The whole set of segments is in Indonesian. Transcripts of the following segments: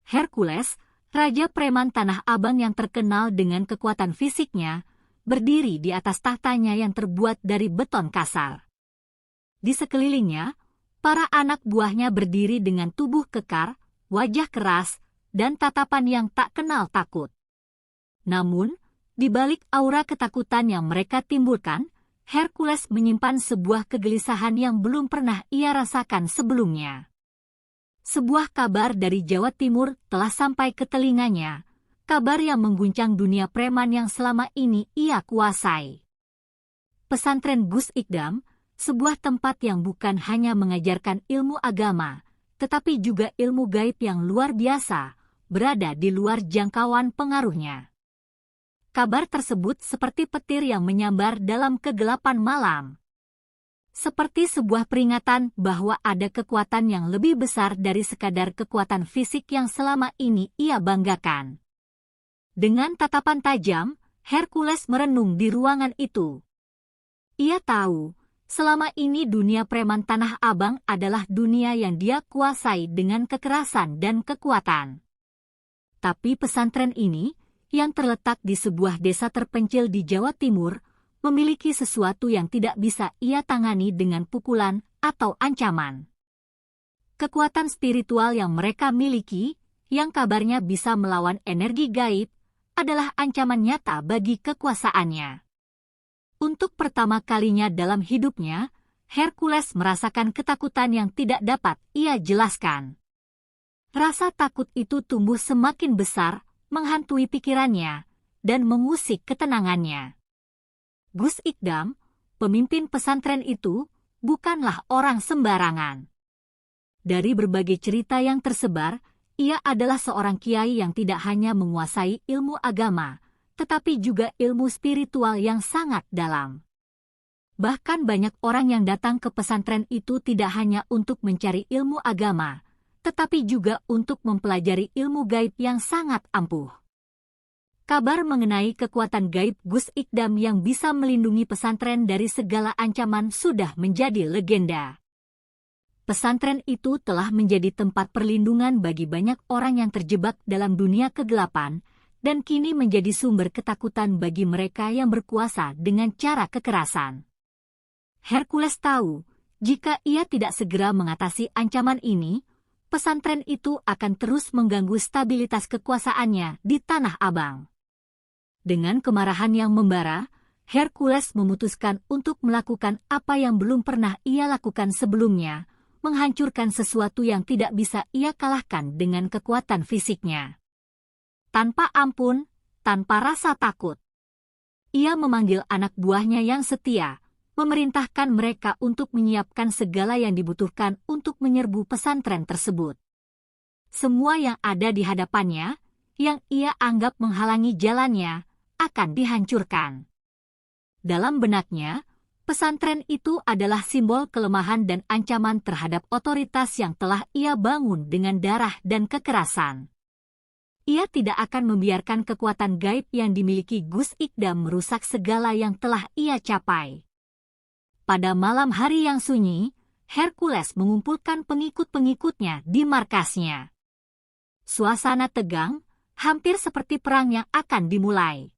Hercules, raja preman Tanah Abang yang terkenal dengan kekuatan fisiknya, berdiri di atas tahtanya yang terbuat dari beton kasar. Di sekelilingnya, para anak buahnya berdiri dengan tubuh kekar, wajah keras, dan tatapan yang tak kenal takut. Namun, di balik aura ketakutan yang mereka timbulkan, Hercules menyimpan sebuah kegelisahan yang belum pernah ia rasakan sebelumnya. Sebuah kabar dari Jawa Timur telah sampai ke telinganya, kabar yang mengguncang dunia preman yang selama ini ia kuasai. Pesantren Gus Ikdam, sebuah tempat yang bukan hanya mengajarkan ilmu agama, tetapi juga ilmu gaib yang luar biasa, berada di luar jangkauan pengaruhnya. Kabar tersebut seperti petir yang menyambar dalam kegelapan malam. Seperti sebuah peringatan bahwa ada kekuatan yang lebih besar dari sekadar kekuatan fisik yang selama ini ia banggakan. Dengan tatapan tajam, Hercules merenung di ruangan itu. Ia tahu, selama ini dunia preman Tanah Abang adalah dunia yang dia kuasai dengan kekerasan dan kekuatan. Tapi pesantren ini, yang terletak di sebuah desa terpencil di Jawa Timur, memiliki sesuatu yang tidak bisa ia tangani dengan pukulan atau ancaman. Kekuatan spiritual yang mereka miliki, yang kabarnya bisa melawan energi gaib, adalah ancaman nyata bagi kekuasaannya. Untuk pertama kalinya dalam hidupnya, Hercules merasakan ketakutan yang tidak dapat ia jelaskan. Rasa takut itu tumbuh semakin besar, menghantui pikirannya, dan mengusik ketenangannya. Gus Ikdam, pemimpin pesantren itu, bukanlah orang sembarangan. Dari berbagai cerita yang tersebar, ia adalah seorang kiai yang tidak hanya menguasai ilmu agama, tetapi juga ilmu spiritual yang sangat dalam. Bahkan banyak orang yang datang ke pesantren itu tidak hanya untuk mencari ilmu agama, tetapi juga untuk mempelajari ilmu gaib yang sangat ampuh. Kabar mengenai kekuatan gaib Gus Ikdam yang bisa melindungi pesantren dari segala ancaman sudah menjadi legenda. Pesantren itu telah menjadi tempat perlindungan bagi banyak orang yang terjebak dalam dunia kegelapan, dan kini menjadi sumber ketakutan bagi mereka yang berkuasa dengan cara kekerasan. Hercules tahu, jika ia tidak segera mengatasi ancaman ini, pesantren itu akan terus mengganggu stabilitas kekuasaannya di Tanah Abang. Dengan kemarahan yang membara, Hercules memutuskan untuk melakukan apa yang belum pernah ia lakukan sebelumnya, menghancurkan sesuatu yang tidak bisa ia kalahkan dengan kekuatan fisiknya. Tanpa ampun, tanpa rasa takut. Ia memanggil anak buahnya yang setia, memerintahkan mereka untuk menyiapkan segala yang dibutuhkan untuk menyerbu pesantren tersebut. Semua yang ada di hadapannya, yang ia anggap menghalangi jalannya, akan dihancurkan. Dalam benaknya, pesantren itu adalah simbol kelemahan dan ancaman terhadap otoritas yang telah ia bangun dengan darah dan kekerasan. Ia tidak akan membiarkan kekuatan gaib yang dimiliki Gus Ikdam merusak segala yang telah ia capai. Pada malam hari yang sunyi, Hercules mengumpulkan pengikut-pengikutnya di markasnya. Suasana tegang, hampir seperti perang yang akan dimulai.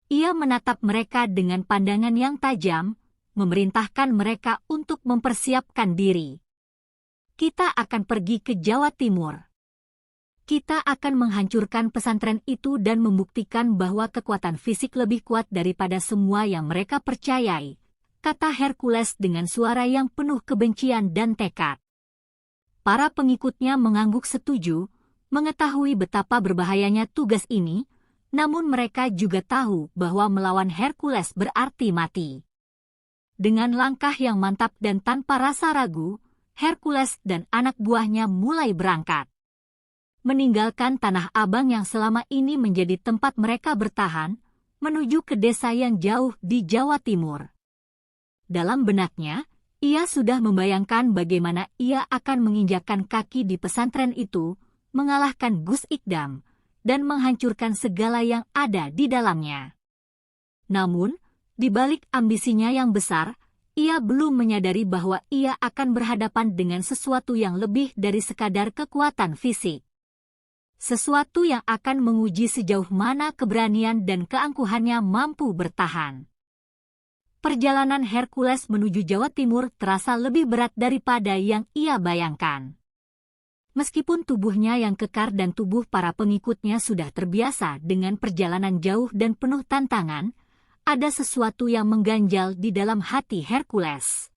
Ia menatap mereka dengan pandangan yang tajam, memerintahkan mereka untuk mempersiapkan diri. Kita akan pergi ke Jawa Timur. Kita akan menghancurkan pesantren itu dan membuktikan bahwa kekuatan fisik lebih kuat daripada semua yang mereka percayai, kata Hercules dengan suara yang penuh kebencian dan tekad. Para pengikutnya mengangguk setuju, mengetahui betapa berbahayanya tugas ini, namun mereka juga tahu bahwa melawan Hercules berarti mati. Dengan langkah yang mantap dan tanpa rasa ragu, Hercules dan anak buahnya mulai berangkat. Meninggalkan Tanah Abang yang selama ini menjadi tempat mereka bertahan, menuju ke desa yang jauh di Jawa Timur. Dalam benaknya, ia sudah membayangkan bagaimana ia akan menginjakkan kaki di pesantren itu, mengalahkan Gus Ikdam, dan menghancurkan segala yang ada di dalamnya. Namun, di balik ambisinya yang besar, ia belum menyadari bahwa ia akan berhadapan dengan sesuatu yang lebih dari sekadar kekuatan fisik. Sesuatu yang akan menguji sejauh mana keberanian dan keangkuhannya mampu bertahan. Perjalanan Hercules menuju Jawa Timur terasa lebih berat daripada yang ia bayangkan. Meskipun tubuhnya yang kekar dan tubuh para pengikutnya sudah terbiasa dengan perjalanan jauh dan penuh tantangan, ada sesuatu yang mengganjal di dalam hati Hercules.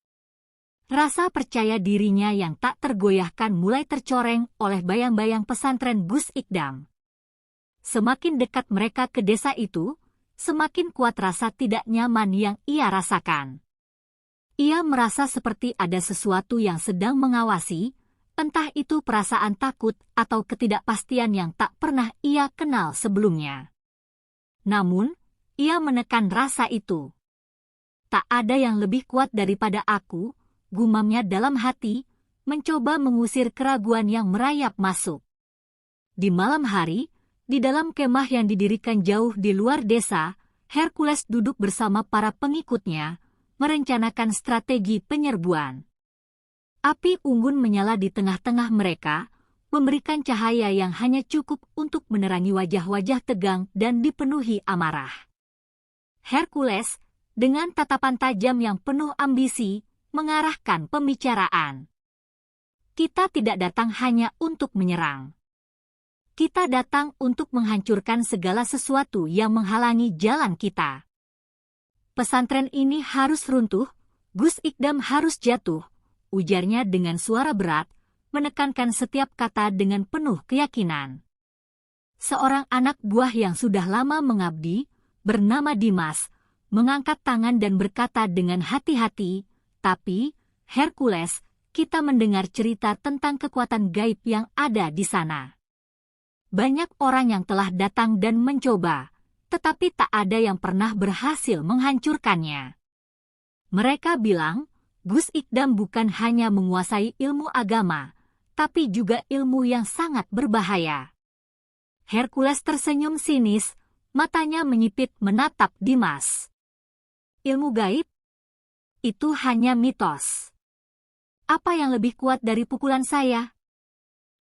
Rasa percaya dirinya yang tak tergoyahkan mulai tercoreng oleh bayang-bayang pesantren Gus Ikdam. Semakin dekat mereka ke desa itu, semakin kuat rasa tidak nyaman yang ia rasakan. Ia merasa seperti ada sesuatu yang sedang mengawasi, entah itu perasaan takut atau ketidakpastian yang tak pernah ia kenal sebelumnya. Namun, ia menekan rasa itu. Tak ada yang lebih kuat daripada aku, gumamnya dalam hati, mencoba mengusir keraguan yang merayap masuk. Di malam hari, di dalam kemah yang didirikan jauh di luar desa, Hercules duduk bersama para pengikutnya, merencanakan strategi penyerbuan. Api unggun menyala di tengah-tengah mereka, memberikan cahaya yang hanya cukup untuk menerangi wajah-wajah tegang dan dipenuhi amarah. Hercules, dengan tatapan tajam yang penuh ambisi, mengarahkan pembicaraan. Kita tidak datang hanya untuk menyerang. Kita datang untuk menghancurkan segala sesuatu yang menghalangi jalan kita. Pesantren ini harus runtuh, Gus Ikdam harus jatuh, ujarnya dengan suara berat, menekankan setiap kata dengan penuh keyakinan. Seorang anak buah yang sudah lama mengabdi, bernama Dimas, mengangkat tangan dan berkata dengan hati-hati, "Tapi, Hercules, kita mendengar cerita tentang kekuatan gaib yang ada di sana. Banyak orang yang telah datang dan mencoba, tetapi tak ada yang pernah berhasil menghancurkannya. Mereka bilang, Gus Ikdam bukan hanya menguasai ilmu agama, tapi juga ilmu yang sangat berbahaya." Hercules tersenyum sinis, matanya menyipit menatap Dimas. "Ilmu gaib? Itu hanya mitos. Apa yang lebih kuat dari pukulan saya?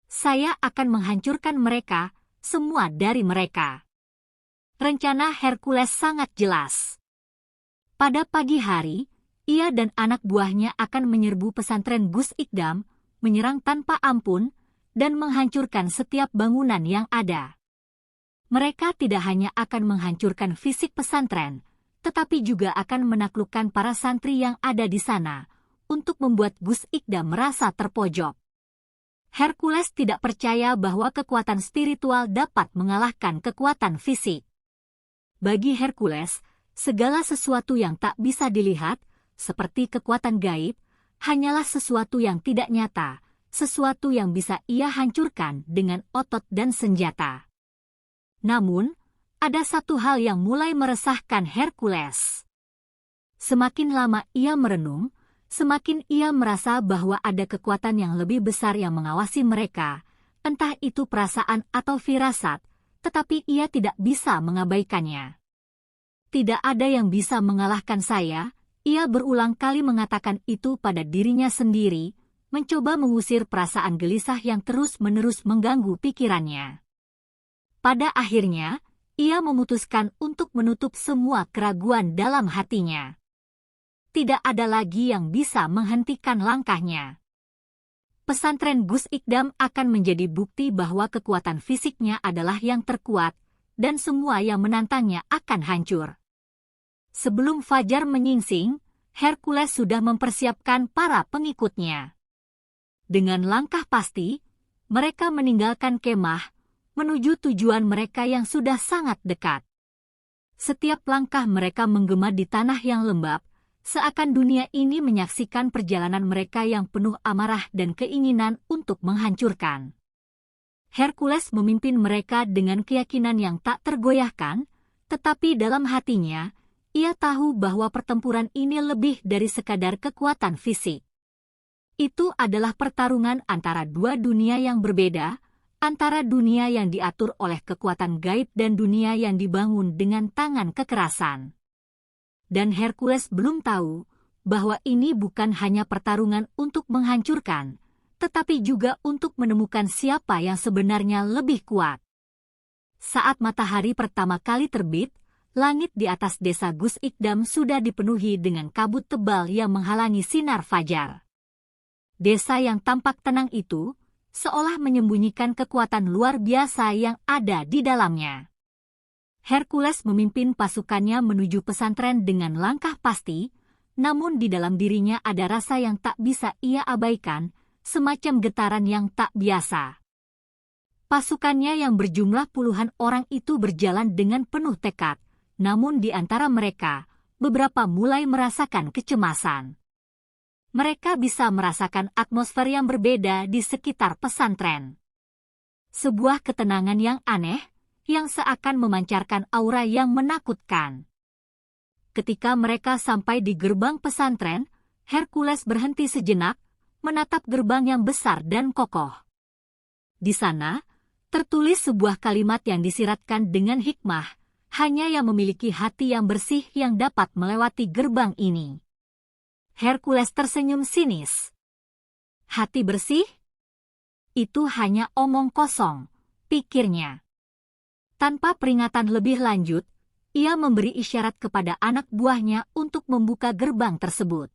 Saya akan menghancurkan mereka, semua dari mereka." Rencana Hercules sangat jelas. Pada pagi hari, ia dan anak buahnya akan menyerbu pesantren Gus Ikdam, menyerang tanpa ampun, dan menghancurkan setiap bangunan yang ada. Mereka tidak hanya akan menghancurkan fisik pesantren, tetapi juga akan menaklukkan para santri yang ada di sana, untuk membuat Gus Ikdam merasa terpojok. Hercules tidak percaya bahwa kekuatan spiritual dapat mengalahkan kekuatan fisik. Bagi Hercules, segala sesuatu yang tak bisa dilihat, seperti kekuatan gaib, hanyalah sesuatu yang tidak nyata, sesuatu yang bisa ia hancurkan dengan otot dan senjata. Namun, ada satu hal yang mulai meresahkan Hercules. Semakin lama ia merenung, semakin ia merasa bahwa ada kekuatan yang lebih besar yang mengawasi mereka, entah itu perasaan atau firasat, tetapi ia tidak bisa mengabaikannya. "Tidak ada yang bisa mengalahkan saya," ia berulang kali mengatakan itu pada dirinya sendiri, mencoba mengusir perasaan gelisah yang terus-menerus mengganggu pikirannya. Pada akhirnya, ia memutuskan untuk menutup semua keraguan dalam hatinya. Tidak ada lagi yang bisa menghentikan langkahnya. Pesantren Gus Ikdam akan menjadi bukti bahwa kekuatan fisiknya adalah yang terkuat, dan semua yang menantangnya akan hancur. Sebelum fajar menyingsing, Hercules sudah mempersiapkan para pengikutnya. Dengan langkah pasti, mereka meninggalkan kemah, menuju tujuan mereka yang sudah sangat dekat. Setiap langkah mereka menggema di tanah yang lembab, seakan dunia ini menyaksikan perjalanan mereka yang penuh amarah dan keinginan untuk menghancurkan. Hercules memimpin mereka dengan keyakinan yang tak tergoyahkan, tetapi dalam hatinya, ia tahu bahwa pertempuran ini lebih dari sekadar kekuatan fisik. Itu adalah pertarungan antara dua dunia yang berbeda, antara dunia yang diatur oleh kekuatan gaib dan dunia yang dibangun dengan tangan kekerasan. Dan Hercules belum tahu bahwa ini bukan hanya pertarungan untuk menghancurkan, tetapi juga untuk menemukan siapa yang sebenarnya lebih kuat. Saat matahari pertama kali terbit, langit di atas desa Gus Ikdam sudah dipenuhi dengan kabut tebal yang menghalangi sinar fajar. Desa yang tampak tenang itu seolah menyembunyikan kekuatan luar biasa yang ada di dalamnya. Hercules memimpin pasukannya menuju pesantren dengan langkah pasti, namun di dalam dirinya ada rasa yang tak bisa ia abaikan, semacam getaran yang tak biasa. Pasukannya yang berjumlah puluhan orang itu berjalan dengan penuh tekad, namun di antara mereka, beberapa mulai merasakan kecemasan. Mereka bisa merasakan atmosfer yang berbeda di sekitar pesantren. Sebuah ketenangan yang aneh, yang seakan memancarkan aura yang menakutkan. Ketika mereka sampai di gerbang pesantren, Hercules berhenti sejenak, menatap gerbang yang besar dan kokoh. Di sana, tertulis sebuah kalimat yang disiratkan dengan hikmah, hanya yang memiliki hati yang bersih yang dapat melewati gerbang ini. Hercules tersenyum sinis. Hati bersih? Itu hanya omong kosong, pikirnya. Tanpa peringatan lebih lanjut, ia memberi isyarat kepada anak buahnya untuk membuka gerbang tersebut.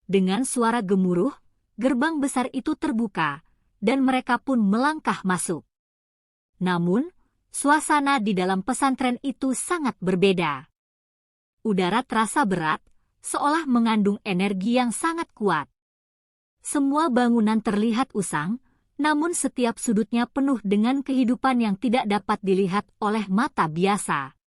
Dengan suara gemuruh, gerbang besar itu terbuka, dan mereka pun melangkah masuk. Namun, suasana di dalam pesantren itu sangat berbeda. Udara terasa berat, seolah mengandung energi yang sangat kuat. Semua bangunan terlihat usang, namun setiap sudutnya penuh dengan kehidupan yang tidak dapat dilihat oleh mata biasa.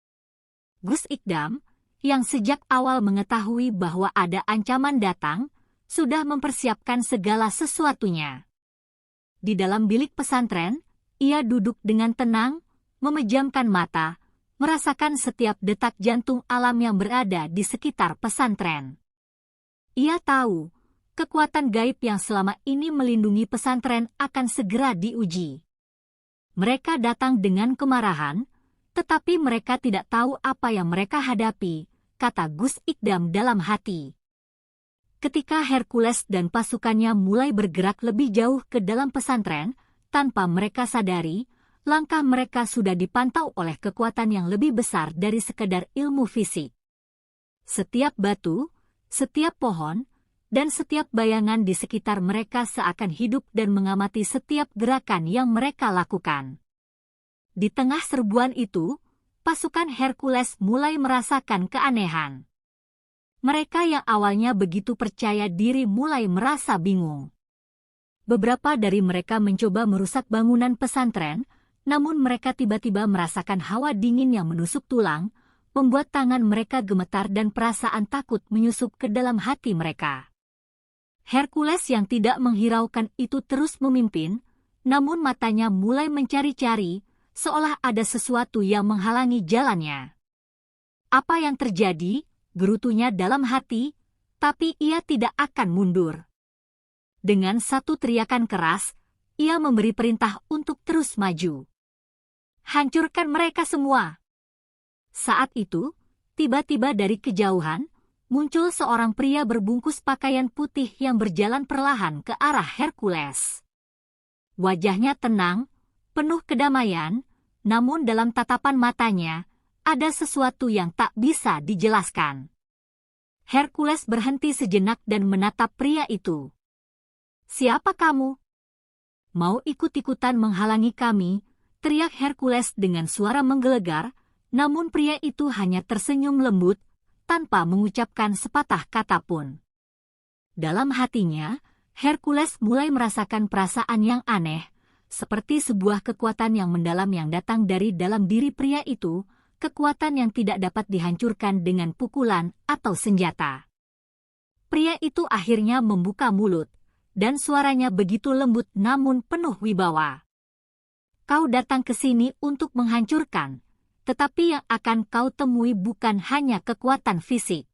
Gus Ikdam, yang sejak awal mengetahui bahwa ada ancaman datang, sudah mempersiapkan segala sesuatunya. Di dalam bilik pesantren, ia duduk dengan tenang, memejamkan mata, merasakan setiap detak jantung alam yang berada di sekitar pesantren. Ia tahu, kekuatan gaib yang selama ini melindungi pesantren akan segera diuji. Mereka datang dengan kemarahan, tetapi mereka tidak tahu apa yang mereka hadapi, kata Gus Ikdam dalam hati. Ketika Hercules dan pasukannya mulai bergerak lebih jauh ke dalam pesantren, tanpa mereka sadari, langkah mereka sudah dipantau oleh kekuatan yang lebih besar dari sekedar ilmu fisik. Setiap batu, setiap pohon, dan setiap bayangan di sekitar mereka seakan hidup dan mengamati setiap gerakan yang mereka lakukan. Di tengah serbuan itu, pasukan Hercules mulai merasakan keanehan. Mereka yang awalnya begitu percaya diri mulai merasa bingung. Beberapa dari mereka mencoba merusak bangunan pesantren, namun mereka tiba-tiba merasakan hawa dingin yang menusuk tulang, membuat tangan mereka gemetar dan perasaan takut menyusup ke dalam hati mereka. Hercules yang tidak menghiraukan itu terus memimpin, namun matanya mulai mencari-cari, seolah ada sesuatu yang menghalangi jalannya. Apa yang terjadi? Gerutunya dalam hati, tapi ia tidak akan mundur. Dengan satu teriakan keras, ia memberi perintah untuk terus maju. Hancurkan mereka semua. Saat itu, tiba-tiba dari kejauhan, muncul seorang pria berbungkus pakaian putih yang berjalan perlahan ke arah Hercules. Wajahnya tenang, penuh kedamaian, namun dalam tatapan matanya, ada sesuatu yang tak bisa dijelaskan. Hercules berhenti sejenak dan menatap pria itu. Siapa kamu? Mau ikut-ikutan menghalangi kami? Teriak Hercules dengan suara menggelegar, namun pria itu hanya tersenyum lembut, tanpa mengucapkan sepatah kata pun. Dalam hatinya, Hercules mulai merasakan perasaan yang aneh, seperti sebuah kekuatan yang mendalam yang datang dari dalam diri pria itu, kekuatan yang tidak dapat dihancurkan dengan pukulan atau senjata. Pria itu akhirnya membuka mulut, dan suaranya begitu lembut namun penuh wibawa. Kau datang ke sini untuk menghancurkan, tetapi yang akan kau temui bukan hanya kekuatan fisik.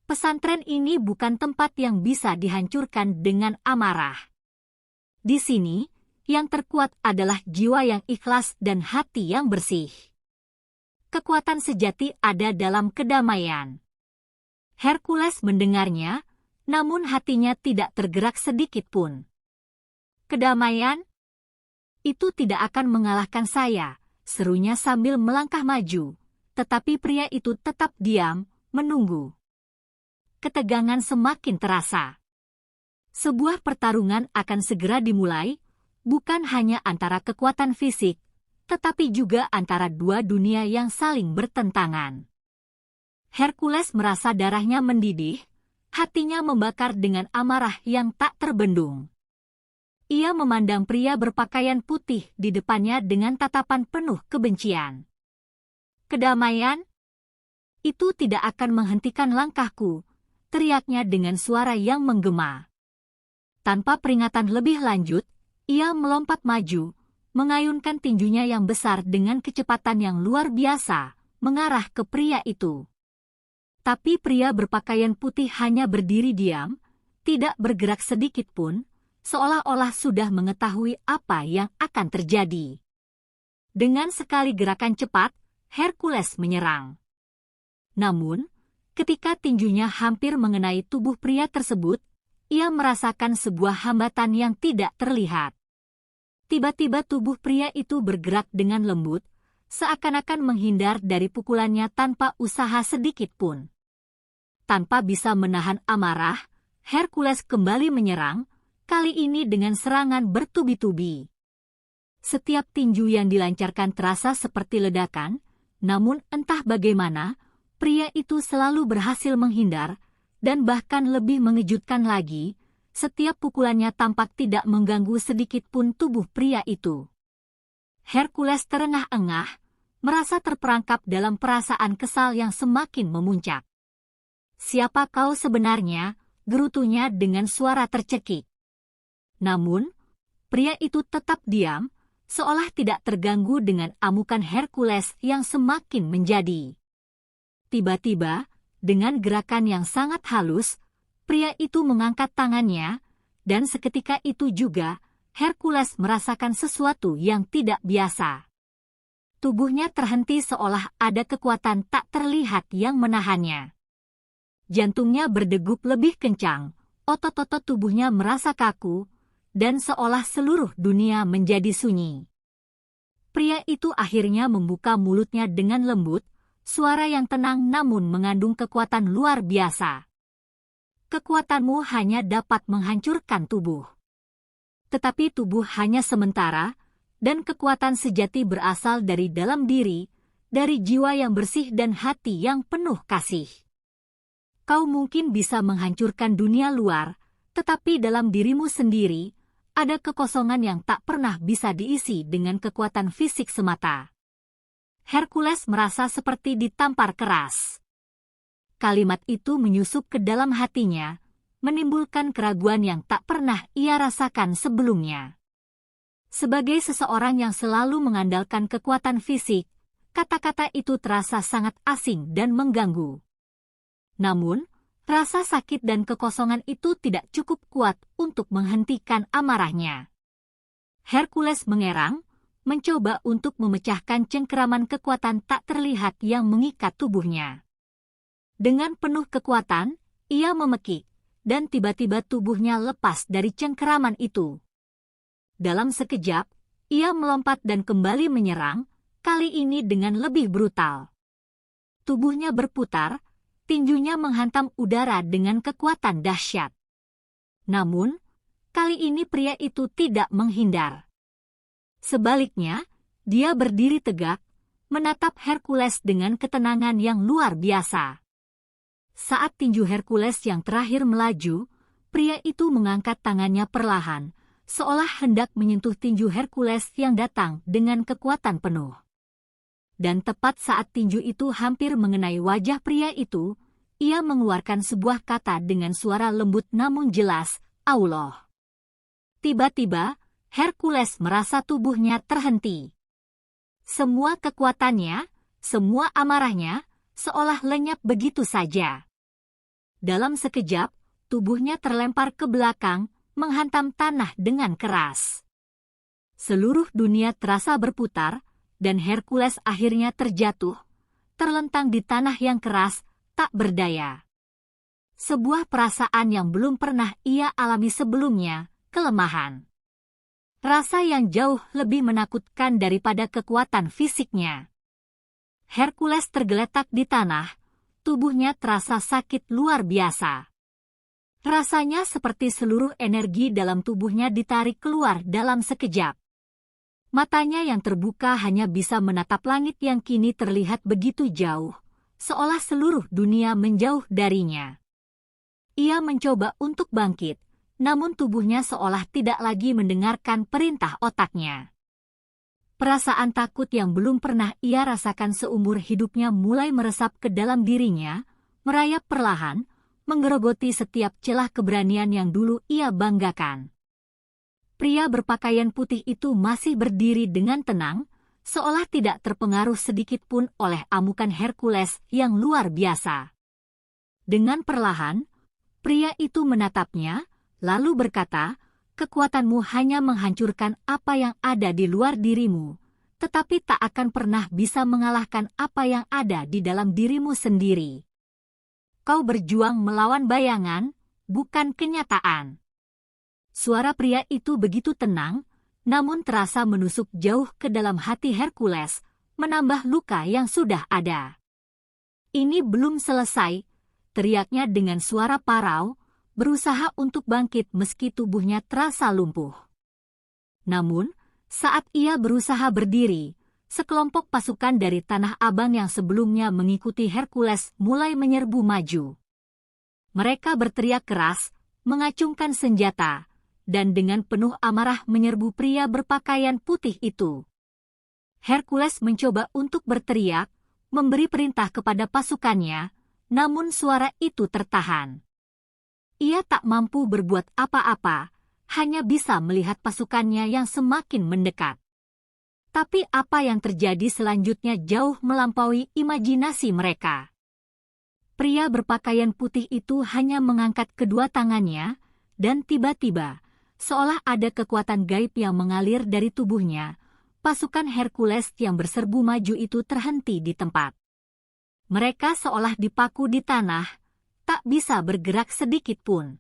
Pesantren ini bukan tempat yang bisa dihancurkan dengan amarah. Di sini, yang terkuat adalah jiwa yang ikhlas dan hati yang bersih. Kekuatan sejati ada dalam kedamaian. Hercules mendengarnya, namun hatinya tidak tergerak sedikit pun. Kedamaian? Itu tidak akan mengalahkan saya, serunya sambil melangkah maju. Tetapi pria itu tetap diam, menunggu. Ketegangan semakin terasa. Sebuah pertarungan akan segera dimulai, bukan hanya antara kekuatan fisik, tetapi juga antara dua dunia yang saling bertentangan. Hercules merasa darahnya mendidih, hatinya membakar dengan amarah yang tak terbendung. Ia memandang pria berpakaian putih di depannya dengan tatapan penuh kebencian. Kedamaian? Itu tidak akan menghentikan langkahku, teriaknya dengan suara yang menggema. Tanpa peringatan lebih lanjut, ia melompat maju, mengayunkan tinjunya yang besar dengan kecepatan yang luar biasa, mengarah ke pria itu. Tapi pria berpakaian putih hanya berdiri diam, tidak bergerak sedikit pun, seolah-olah sudah mengetahui apa yang akan terjadi. Dengan sekali gerakan cepat, Hercules menyerang. Namun, ketika tinjunya hampir mengenai tubuh pria tersebut, ia merasakan sebuah hambatan yang tidak terlihat. Tiba-tiba tubuh pria itu bergerak dengan lembut, seakan-akan menghindar dari pukulannya tanpa usaha sedikit pun. Tanpa bisa menahan amarah, Hercules kembali menyerang, kali ini dengan serangan bertubi-tubi. Setiap tinju yang dilancarkan terasa seperti ledakan, namun entah bagaimana, pria itu selalu berhasil menghindar, dan bahkan lebih mengejutkan lagi, setiap pukulannya tampak tidak mengganggu sedikit pun tubuh pria itu. Hercules terengah-engah, merasa terperangkap dalam perasaan kesal yang semakin memuncak. "Siapa kau sebenarnya?" gerutunya dengan suara tercekik. Namun, pria itu tetap diam, seolah tidak terganggu dengan amukan Hercules yang semakin menjadi. Tiba-tiba, dengan gerakan yang sangat halus, pria itu mengangkat tangannya, dan seketika itu juga, Hercules merasakan sesuatu yang tidak biasa. Tubuhnya terhenti seolah ada kekuatan tak terlihat yang menahannya. Jantungnya berdegup lebih kencang, otot-otot tubuhnya merasa kaku, dan seolah seluruh dunia menjadi sunyi. Pria itu akhirnya membuka mulutnya dengan lembut, suara yang tenang namun mengandung kekuatan luar biasa. "Kekuatanmu hanya dapat menghancurkan tubuh. Tetapi tubuh hanya sementara, dan kekuatan sejati berasal dari dalam diri, dari jiwa yang bersih dan hati yang penuh kasih. Kau mungkin bisa menghancurkan dunia luar, tetapi dalam dirimu sendiri, ada kekosongan yang tak pernah bisa diisi dengan kekuatan fisik semata." Hercules merasa seperti ditampar keras. Kalimat itu menyusup ke dalam hatinya, menimbulkan keraguan yang tak pernah ia rasakan sebelumnya. Sebagai seseorang yang selalu mengandalkan kekuatan fisik, kata-kata itu terasa sangat asing dan mengganggu. Namun, rasa sakit dan kekosongan itu tidak cukup kuat untuk menghentikan amarahnya. Hercules mengerang, mencoba untuk memecahkan cengkeraman kekuatan tak terlihat yang mengikat tubuhnya. Dengan penuh kekuatan, ia memekik, dan tiba-tiba tubuhnya lepas dari cengkeraman itu. Dalam sekejap, ia melompat dan kembali menyerang, kali ini dengan lebih brutal. Tubuhnya berputar, tinjunya menghantam udara dengan kekuatan dahsyat. Namun, kali ini pria itu tidak menghindar. Sebaliknya, dia berdiri tegak, menatap Hercules dengan ketenangan yang luar biasa. Saat tinju Hercules yang terakhir melaju, pria itu mengangkat tangannya perlahan, seolah hendak menyentuh tinju Hercules yang datang dengan kekuatan penuh. Dan tepat saat tinju itu hampir mengenai wajah pria itu, ia mengeluarkan sebuah kata dengan suara lembut namun jelas, "Allah." Tiba-tiba, Hercules merasa tubuhnya terhenti. Semua kekuatannya, semua amarahnya, seolah lenyap begitu saja. Dalam sekejap, tubuhnya terlempar ke belakang, menghantam tanah dengan keras. Seluruh dunia terasa berputar, dan Hercules akhirnya terjatuh, terlentang di tanah yang keras, tak berdaya. Sebuah perasaan yang belum pernah ia alami sebelumnya, kelemahan. Rasa yang jauh lebih menakutkan daripada kekuatan fisiknya. Hercules tergeletak di tanah, tubuhnya terasa sakit luar biasa. Rasanya seperti seluruh energi dalam tubuhnya ditarik keluar dalam sekejap. Matanya yang terbuka hanya bisa menatap langit yang kini terlihat begitu jauh, seolah seluruh dunia menjauh darinya. Ia mencoba untuk bangkit, namun tubuhnya seolah tidak lagi mendengarkan perintah otaknya. Perasaan takut yang belum pernah ia rasakan seumur hidupnya mulai meresap ke dalam dirinya, merayap perlahan, menggerogoti setiap celah keberanian yang dulu ia banggakan. Pria berpakaian putih itu masih berdiri dengan tenang, seolah tidak terpengaruh sedikit pun oleh amukan Hercules yang luar biasa. Dengan perlahan, pria itu menatapnya, lalu berkata, "Kekuatanmu hanya menghancurkan apa yang ada di luar dirimu, tetapi tak akan pernah bisa mengalahkan apa yang ada di dalam dirimu sendiri. Kau berjuang melawan bayangan, bukan kenyataan." Suara pria itu begitu tenang, namun terasa menusuk jauh ke dalam hati Hercules, menambah luka yang sudah ada. "Ini belum selesai," teriaknya dengan suara parau, berusaha untuk bangkit meski tubuhnya terasa lumpuh. Namun, saat ia berusaha berdiri, sekelompok pasukan dari Tanah Abang yang sebelumnya mengikuti Hercules mulai menyerbu maju. Mereka berteriak keras, mengacungkan senjata, dan dengan penuh amarah menyerbu pria berpakaian putih itu. Hercules mencoba untuk berteriak, memberi perintah kepada pasukannya, namun suara itu tertahan. Ia tak mampu berbuat apa-apa, hanya bisa melihat pasukannya yang semakin mendekat. Tapi apa yang terjadi selanjutnya jauh melampaui imajinasi mereka. Pria berpakaian putih itu hanya mengangkat kedua tangannya, dan tiba-tiba, seolah ada kekuatan gaib yang mengalir dari tubuhnya, pasukan Hercules yang berserbu maju itu terhenti di tempat. Mereka seolah dipaku di tanah, tak bisa bergerak sedikit pun.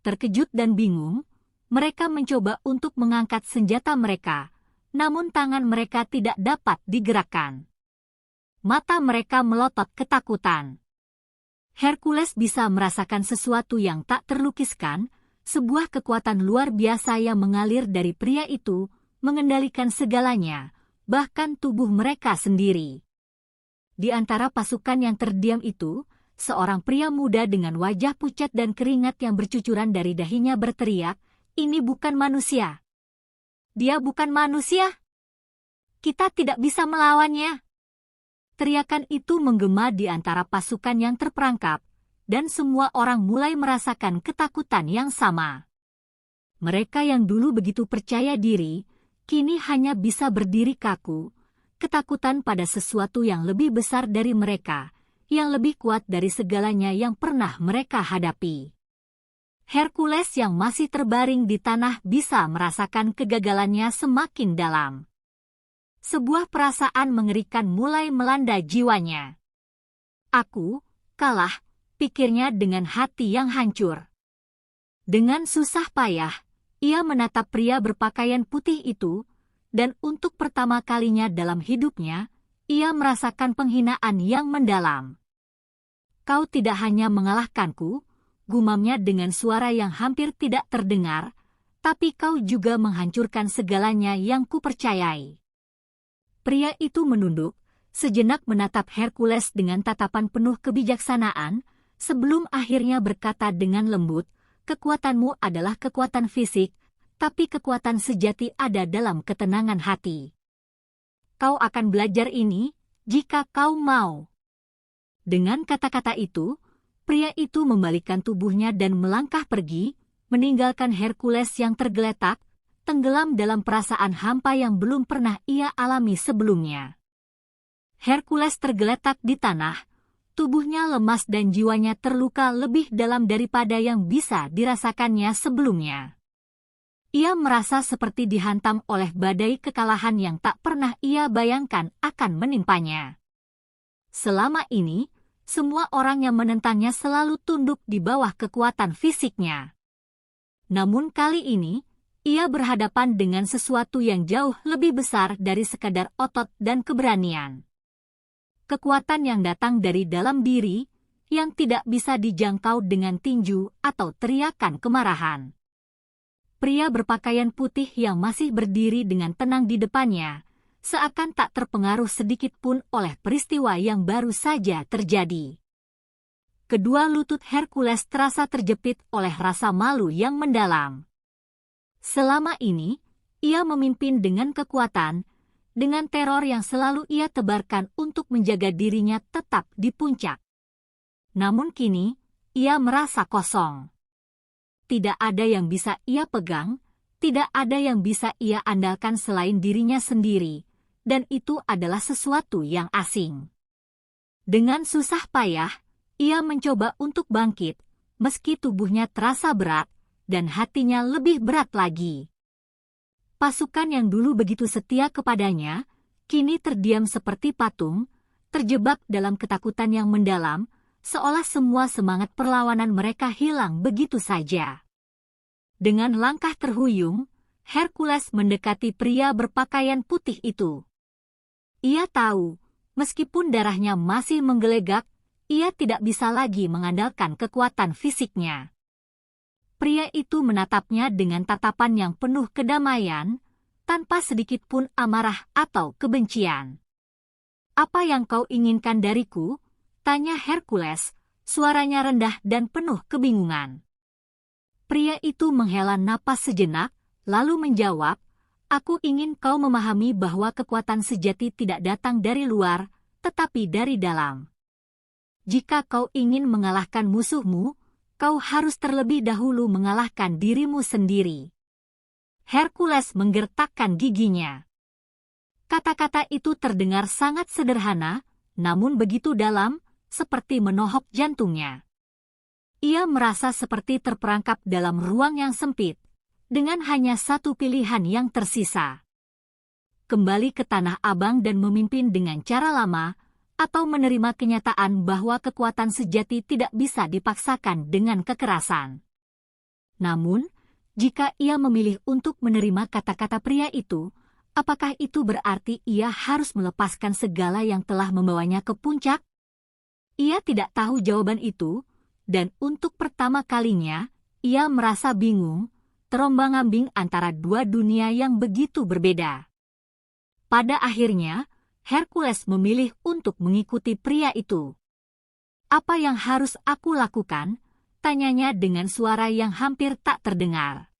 Terkejut dan bingung, mereka mencoba untuk mengangkat senjata mereka, namun tangan mereka tidak dapat digerakkan. Mata mereka melotot ketakutan. Hercules bisa merasakan sesuatu yang tak terlukiskan, sebuah kekuatan luar biasa yang mengalir dari pria itu, mengendalikan segalanya, bahkan tubuh mereka sendiri. Di antara pasukan yang terdiam itu, seorang pria muda dengan wajah pucat dan keringat yang bercucuran dari dahinya berteriak, "Ini bukan manusia. Dia bukan manusia. Kita tidak bisa melawannya." Teriakan itu menggema di antara pasukan yang terperangkap, dan semua orang mulai merasakan ketakutan yang sama. Mereka yang dulu begitu percaya diri, kini hanya bisa berdiri kaku, ketakutan pada sesuatu yang lebih besar dari mereka, yang lebih kuat dari segalanya yang pernah mereka hadapi. Hercules yang masih terbaring di tanah bisa merasakan kegagalannya semakin dalam. Sebuah perasaan mengerikan mulai melanda jiwanya. "Aku kalah," pikirnya dengan hati yang hancur. Dengan susah payah, ia menatap pria berpakaian putih itu, dan untuk pertama kalinya dalam hidupnya, ia merasakan penghinaan yang mendalam. "Kau tidak hanya mengalahkanku," gumamnya dengan suara yang hampir tidak terdengar, "tapi kau juga menghancurkan segalanya yang kupercayai." Pria itu menunduk, sejenak menatap Hercules dengan tatapan penuh kebijaksanaan, sebelum akhirnya berkata dengan lembut, "Kekuatanmu adalah kekuatan fisik, tapi kekuatan sejati ada dalam ketenangan hati. Kau akan belajar ini, jika kau mau." Dengan kata-kata itu, pria itu membalikkan tubuhnya dan melangkah pergi, meninggalkan Hercules yang tergeletak, tenggelam dalam perasaan hampa yang belum pernah ia alami sebelumnya. Hercules tergeletak di tanah, tubuhnya lemas dan jiwanya terluka lebih dalam daripada yang bisa dirasakannya sebelumnya. Ia merasa seperti dihantam oleh badai kekalahan yang tak pernah ia bayangkan akan menimpanya. Selama ini, semua orang yang menentangnya selalu tunduk di bawah kekuatan fisiknya. Namun kali ini, ia berhadapan dengan sesuatu yang jauh lebih besar dari sekadar otot dan keberanian. Kekuatan yang datang dari dalam diri, yang tidak bisa dijangkau dengan tinju atau teriakan kemarahan. Pria berpakaian putih yang masih berdiri dengan tenang di depannya, seakan tak terpengaruh sedikit pun oleh peristiwa yang baru saja terjadi. Kedua lutut Hercules terasa terjepit oleh rasa malu yang mendalam. Selama ini, ia memimpin dengan kekuatan, dengan teror yang selalu ia tebarkan untuk menjaga dirinya tetap di puncak. Namun kini, ia merasa kosong. Tidak ada yang bisa ia pegang, tidak ada yang bisa ia andalkan selain dirinya sendiri, dan itu adalah sesuatu yang asing. Dengan susah payah, ia mencoba untuk bangkit, meski tubuhnya terasa berat, dan hatinya lebih berat lagi. Pasukan yang dulu begitu setia kepadanya, kini terdiam seperti patung, terjebak dalam ketakutan yang mendalam, seolah semua semangat perlawanan mereka hilang begitu saja. Dengan langkah terhuyung, Hercules mendekati pria berpakaian putih itu. Ia tahu, meskipun darahnya masih menggelegak, ia tidak bisa lagi mengandalkan kekuatan fisiknya. Pria itu menatapnya dengan tatapan yang penuh kedamaian, tanpa sedikit pun amarah atau kebencian. "Apa yang kau inginkan dariku?" tanya Hercules, suaranya rendah dan penuh kebingungan. Pria itu menghela napas sejenak, lalu menjawab, "Aku ingin kau memahami bahwa kekuatan sejati tidak datang dari luar, tetapi dari dalam. Jika kau ingin mengalahkan musuhmu, kau harus terlebih dahulu mengalahkan dirimu sendiri." Hercules menggertakkan giginya. Kata-kata itu terdengar sangat sederhana, namun begitu dalam, seperti menohok jantungnya. Ia merasa seperti terperangkap dalam ruang yang sempit, dengan hanya satu pilihan yang tersisa. Kembali ke Tanah Abang dan memimpin dengan cara lama, atau menerima kenyataan bahwa kekuatan sejati tidak bisa dipaksakan dengan kekerasan. Namun, jika ia memilih untuk menerima kata-kata pria itu, apakah itu berarti ia harus melepaskan segala yang telah membawanya ke puncak? Ia tidak tahu jawaban itu, dan untuk pertama kalinya, ia merasa bingung, terombang-ambing antara dua dunia yang begitu berbeda. Pada akhirnya, Hercules memilih untuk mengikuti pria itu. "Apa yang harus aku lakukan?" tanyanya dengan suara yang hampir tak terdengar.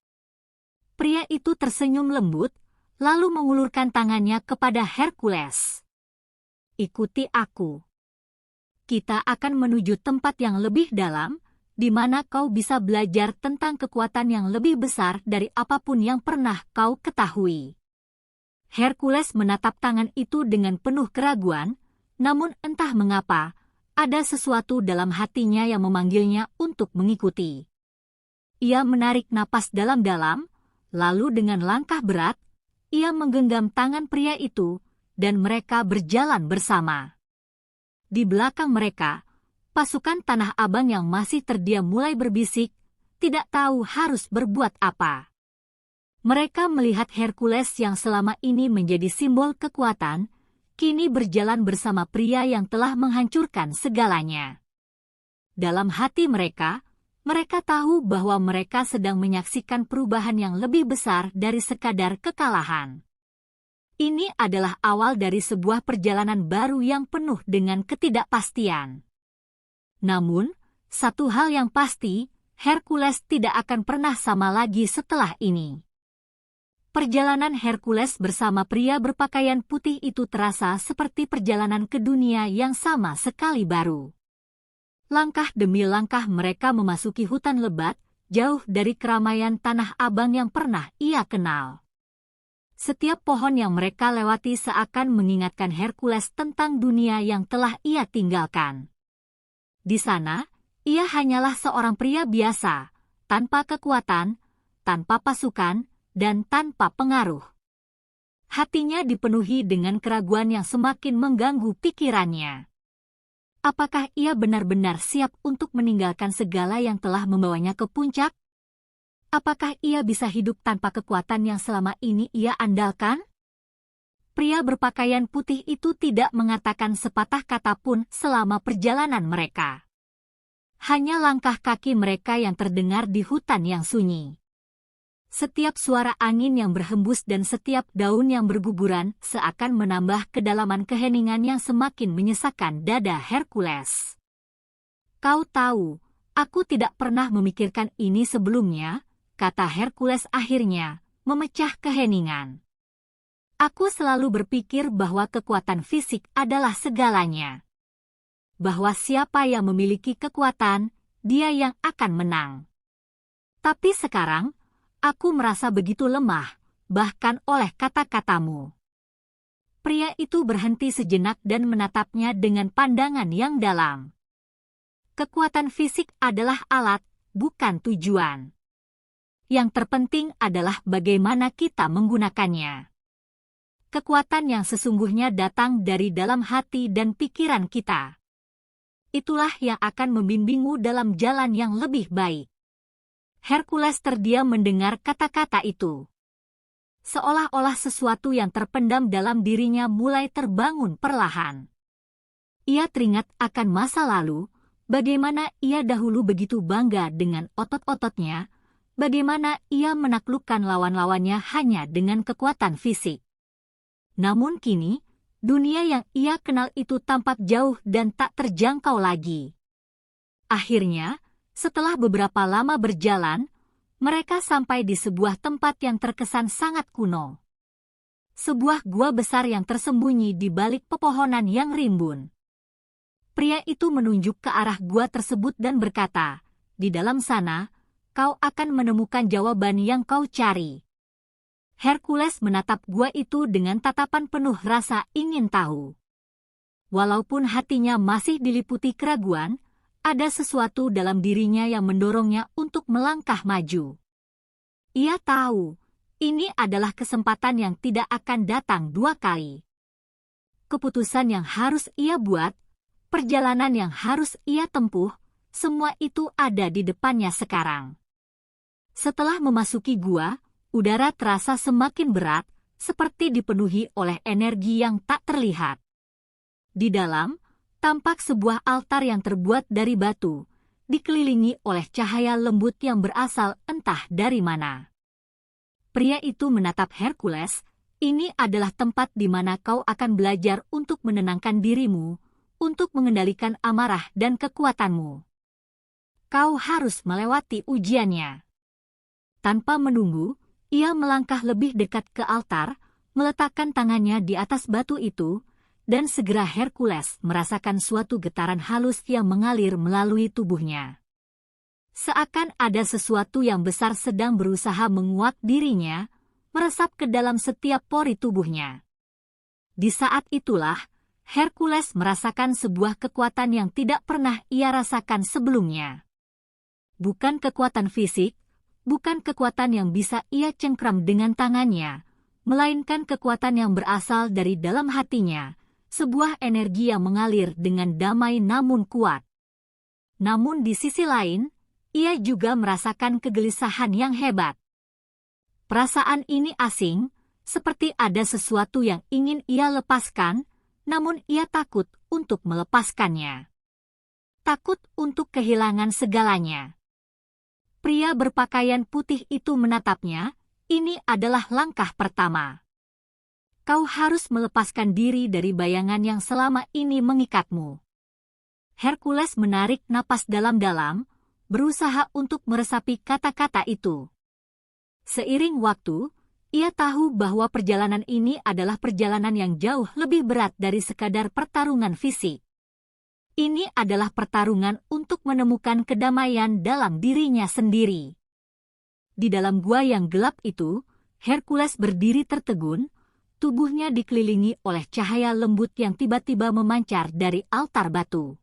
Pria itu tersenyum lembut, lalu mengulurkan tangannya kepada Hercules. "Ikuti aku. Kita akan menuju tempat yang lebih dalam, di mana kau bisa belajar tentang kekuatan yang lebih besar dari apapun yang pernah kau ketahui." Hercules menatap tangan itu dengan penuh keraguan, namun entah mengapa, ada sesuatu dalam hatinya yang memanggilnya untuk mengikuti. Ia menarik napas dalam-dalam, lalu dengan langkah berat, ia menggenggam tangan pria itu, dan mereka berjalan bersama. Di belakang mereka, pasukan Tanah Abang yang masih terdiam mulai berbisik, tidak tahu harus berbuat apa. Mereka melihat Hercules yang selama ini menjadi simbol kekuatan, kini berjalan bersama pria yang telah menghancurkan segalanya. Dalam hati mereka tahu bahwa mereka sedang menyaksikan perubahan yang lebih besar dari sekadar kekalahan. Ini adalah awal dari sebuah perjalanan baru yang penuh dengan ketidakpastian. Namun, satu hal yang pasti, Hercules tidak akan pernah sama lagi setelah ini. Perjalanan Hercules bersama pria berpakaian putih itu terasa seperti perjalanan ke dunia yang sama sekali baru. Langkah demi langkah mereka memasuki hutan lebat, jauh dari keramaian Tanah Abang yang pernah ia kenal. Setiap pohon yang mereka lewati seakan mengingatkan Hercules tentang dunia yang telah ia tinggalkan. Di sana, ia hanyalah seorang pria biasa, tanpa kekuatan, tanpa pasukan, dan tanpa pengaruh. Hatinya dipenuhi dengan keraguan yang semakin mengganggu pikirannya. Apakah ia benar-benar siap untuk meninggalkan segala yang telah membawanya ke puncak? Apakah ia bisa hidup tanpa kekuatan yang selama ini ia andalkan? Pria berpakaian putih itu tidak mengatakan sepatah kata pun selama perjalanan mereka. Hanya langkah kaki mereka yang terdengar di hutan yang sunyi. Setiap suara angin yang berhembus dan setiap daun yang berguguran seakan menambah kedalaman keheningan yang semakin menyesakkan dada Hercules. "Kau tahu, aku tidak pernah memikirkan ini sebelumnya," kata Hercules akhirnya, memecah keheningan. "Aku selalu berpikir bahwa kekuatan fisik adalah segalanya. Bahwa siapa yang memiliki kekuatan, dia yang akan menang. Tapi sekarang, aku merasa begitu lemah, bahkan oleh kata-katamu." Pria itu berhenti sejenak dan menatapnya dengan pandangan yang dalam. Kekuatan fisik adalah alat, bukan tujuan. Yang terpenting adalah bagaimana kita menggunakannya. Kekuatan yang sesungguhnya datang dari dalam hati dan pikiran kita. Itulah yang akan membimbingmu dalam jalan yang lebih baik. Hercules terdiam mendengar kata-kata itu. Seolah-olah sesuatu yang terpendam dalam dirinya mulai terbangun perlahan. Ia teringat akan masa lalu, bagaimana ia dahulu begitu bangga dengan otot-ototnya, bagaimana ia menaklukkan lawan-lawannya hanya dengan kekuatan fisik. Namun kini, dunia yang ia kenal itu tampak jauh dan tak terjangkau lagi. Akhirnya, setelah beberapa lama berjalan, mereka sampai di sebuah tempat yang terkesan sangat kuno. Sebuah gua besar yang tersembunyi di balik pepohonan yang rimbun. Pria itu menunjuk ke arah gua tersebut dan berkata, "Di dalam sana, kau akan menemukan jawaban yang kau cari." Hercules menatap gua itu dengan tatapan penuh rasa ingin tahu. Walaupun hatinya masih diliputi keraguan, ada sesuatu dalam dirinya yang mendorongnya untuk melangkah maju. Ia tahu, ini adalah kesempatan yang tidak akan datang dua kali. Keputusan yang harus ia buat, perjalanan yang harus ia tempuh, semua itu ada di depannya sekarang. Setelah memasuki gua, udara terasa semakin berat, seperti dipenuhi oleh energi yang tak terlihat. Di dalam, tampak sebuah altar yang terbuat dari batu, dikelilingi oleh cahaya lembut yang berasal entah dari mana. Pria itu menatap Hercules, "Ini adalah tempat di mana kau akan belajar untuk menenangkan dirimu, untuk mengendalikan amarah dan kekuatanmu. Kau harus melewati ujiannya." Tanpa menunggu, ia melangkah lebih dekat ke altar, meletakkan tangannya di atas batu itu, dan segera Hercules merasakan suatu getaran halus yang mengalir melalui tubuhnya. Seakan ada sesuatu yang besar sedang berusaha menguak dirinya, meresap ke dalam setiap pori tubuhnya. Di saat itulah, Hercules merasakan sebuah kekuatan yang tidak pernah ia rasakan sebelumnya. Bukan kekuatan fisik, bukan kekuatan yang bisa ia cengkram dengan tangannya, melainkan kekuatan yang berasal dari dalam hatinya, sebuah energi yang mengalir dengan damai namun kuat. Namun di sisi lain, ia juga merasakan kegelisahan yang hebat. Perasaan ini asing, seperti ada sesuatu yang ingin ia lepaskan, namun ia takut untuk melepaskannya. Takut untuk kehilangan segalanya. Pria berpakaian putih itu menatapnya, "Ini adalah langkah pertama. Kau harus melepaskan diri dari bayangan yang selama ini mengikatmu." Hercules menarik napas dalam-dalam, berusaha untuk meresapi kata-kata itu. Seiring waktu, ia tahu bahwa perjalanan ini adalah perjalanan yang jauh lebih berat dari sekadar pertarungan fisik. Ini adalah pertarungan untuk menemukan kedamaian dalam dirinya sendiri. Di dalam gua yang gelap itu, Hercules berdiri tertegun, tubuhnya dikelilingi oleh cahaya lembut yang tiba-tiba memancar dari altar batu.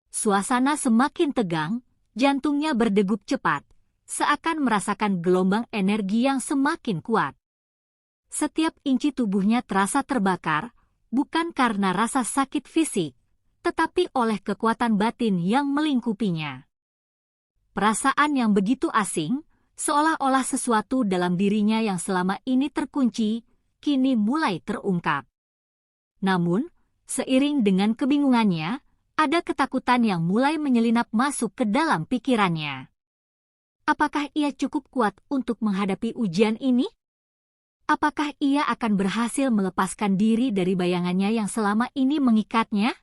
Suasana semakin tegang, jantungnya berdegup cepat, seakan merasakan gelombang energi yang semakin kuat. Setiap inci tubuhnya terasa terbakar, bukan karena rasa sakit fisik, tetapi oleh kekuatan batin yang melingkupinya. Perasaan yang begitu asing, seolah-olah sesuatu dalam dirinya yang selama ini terkunci, kini mulai terungkap. Namun, seiring dengan kebingungannya, ada ketakutan yang mulai menyelinap masuk ke dalam pikirannya. Apakah ia cukup kuat untuk menghadapi ujian ini? Apakah ia akan berhasil melepaskan diri dari bayangannya yang selama ini mengikatnya?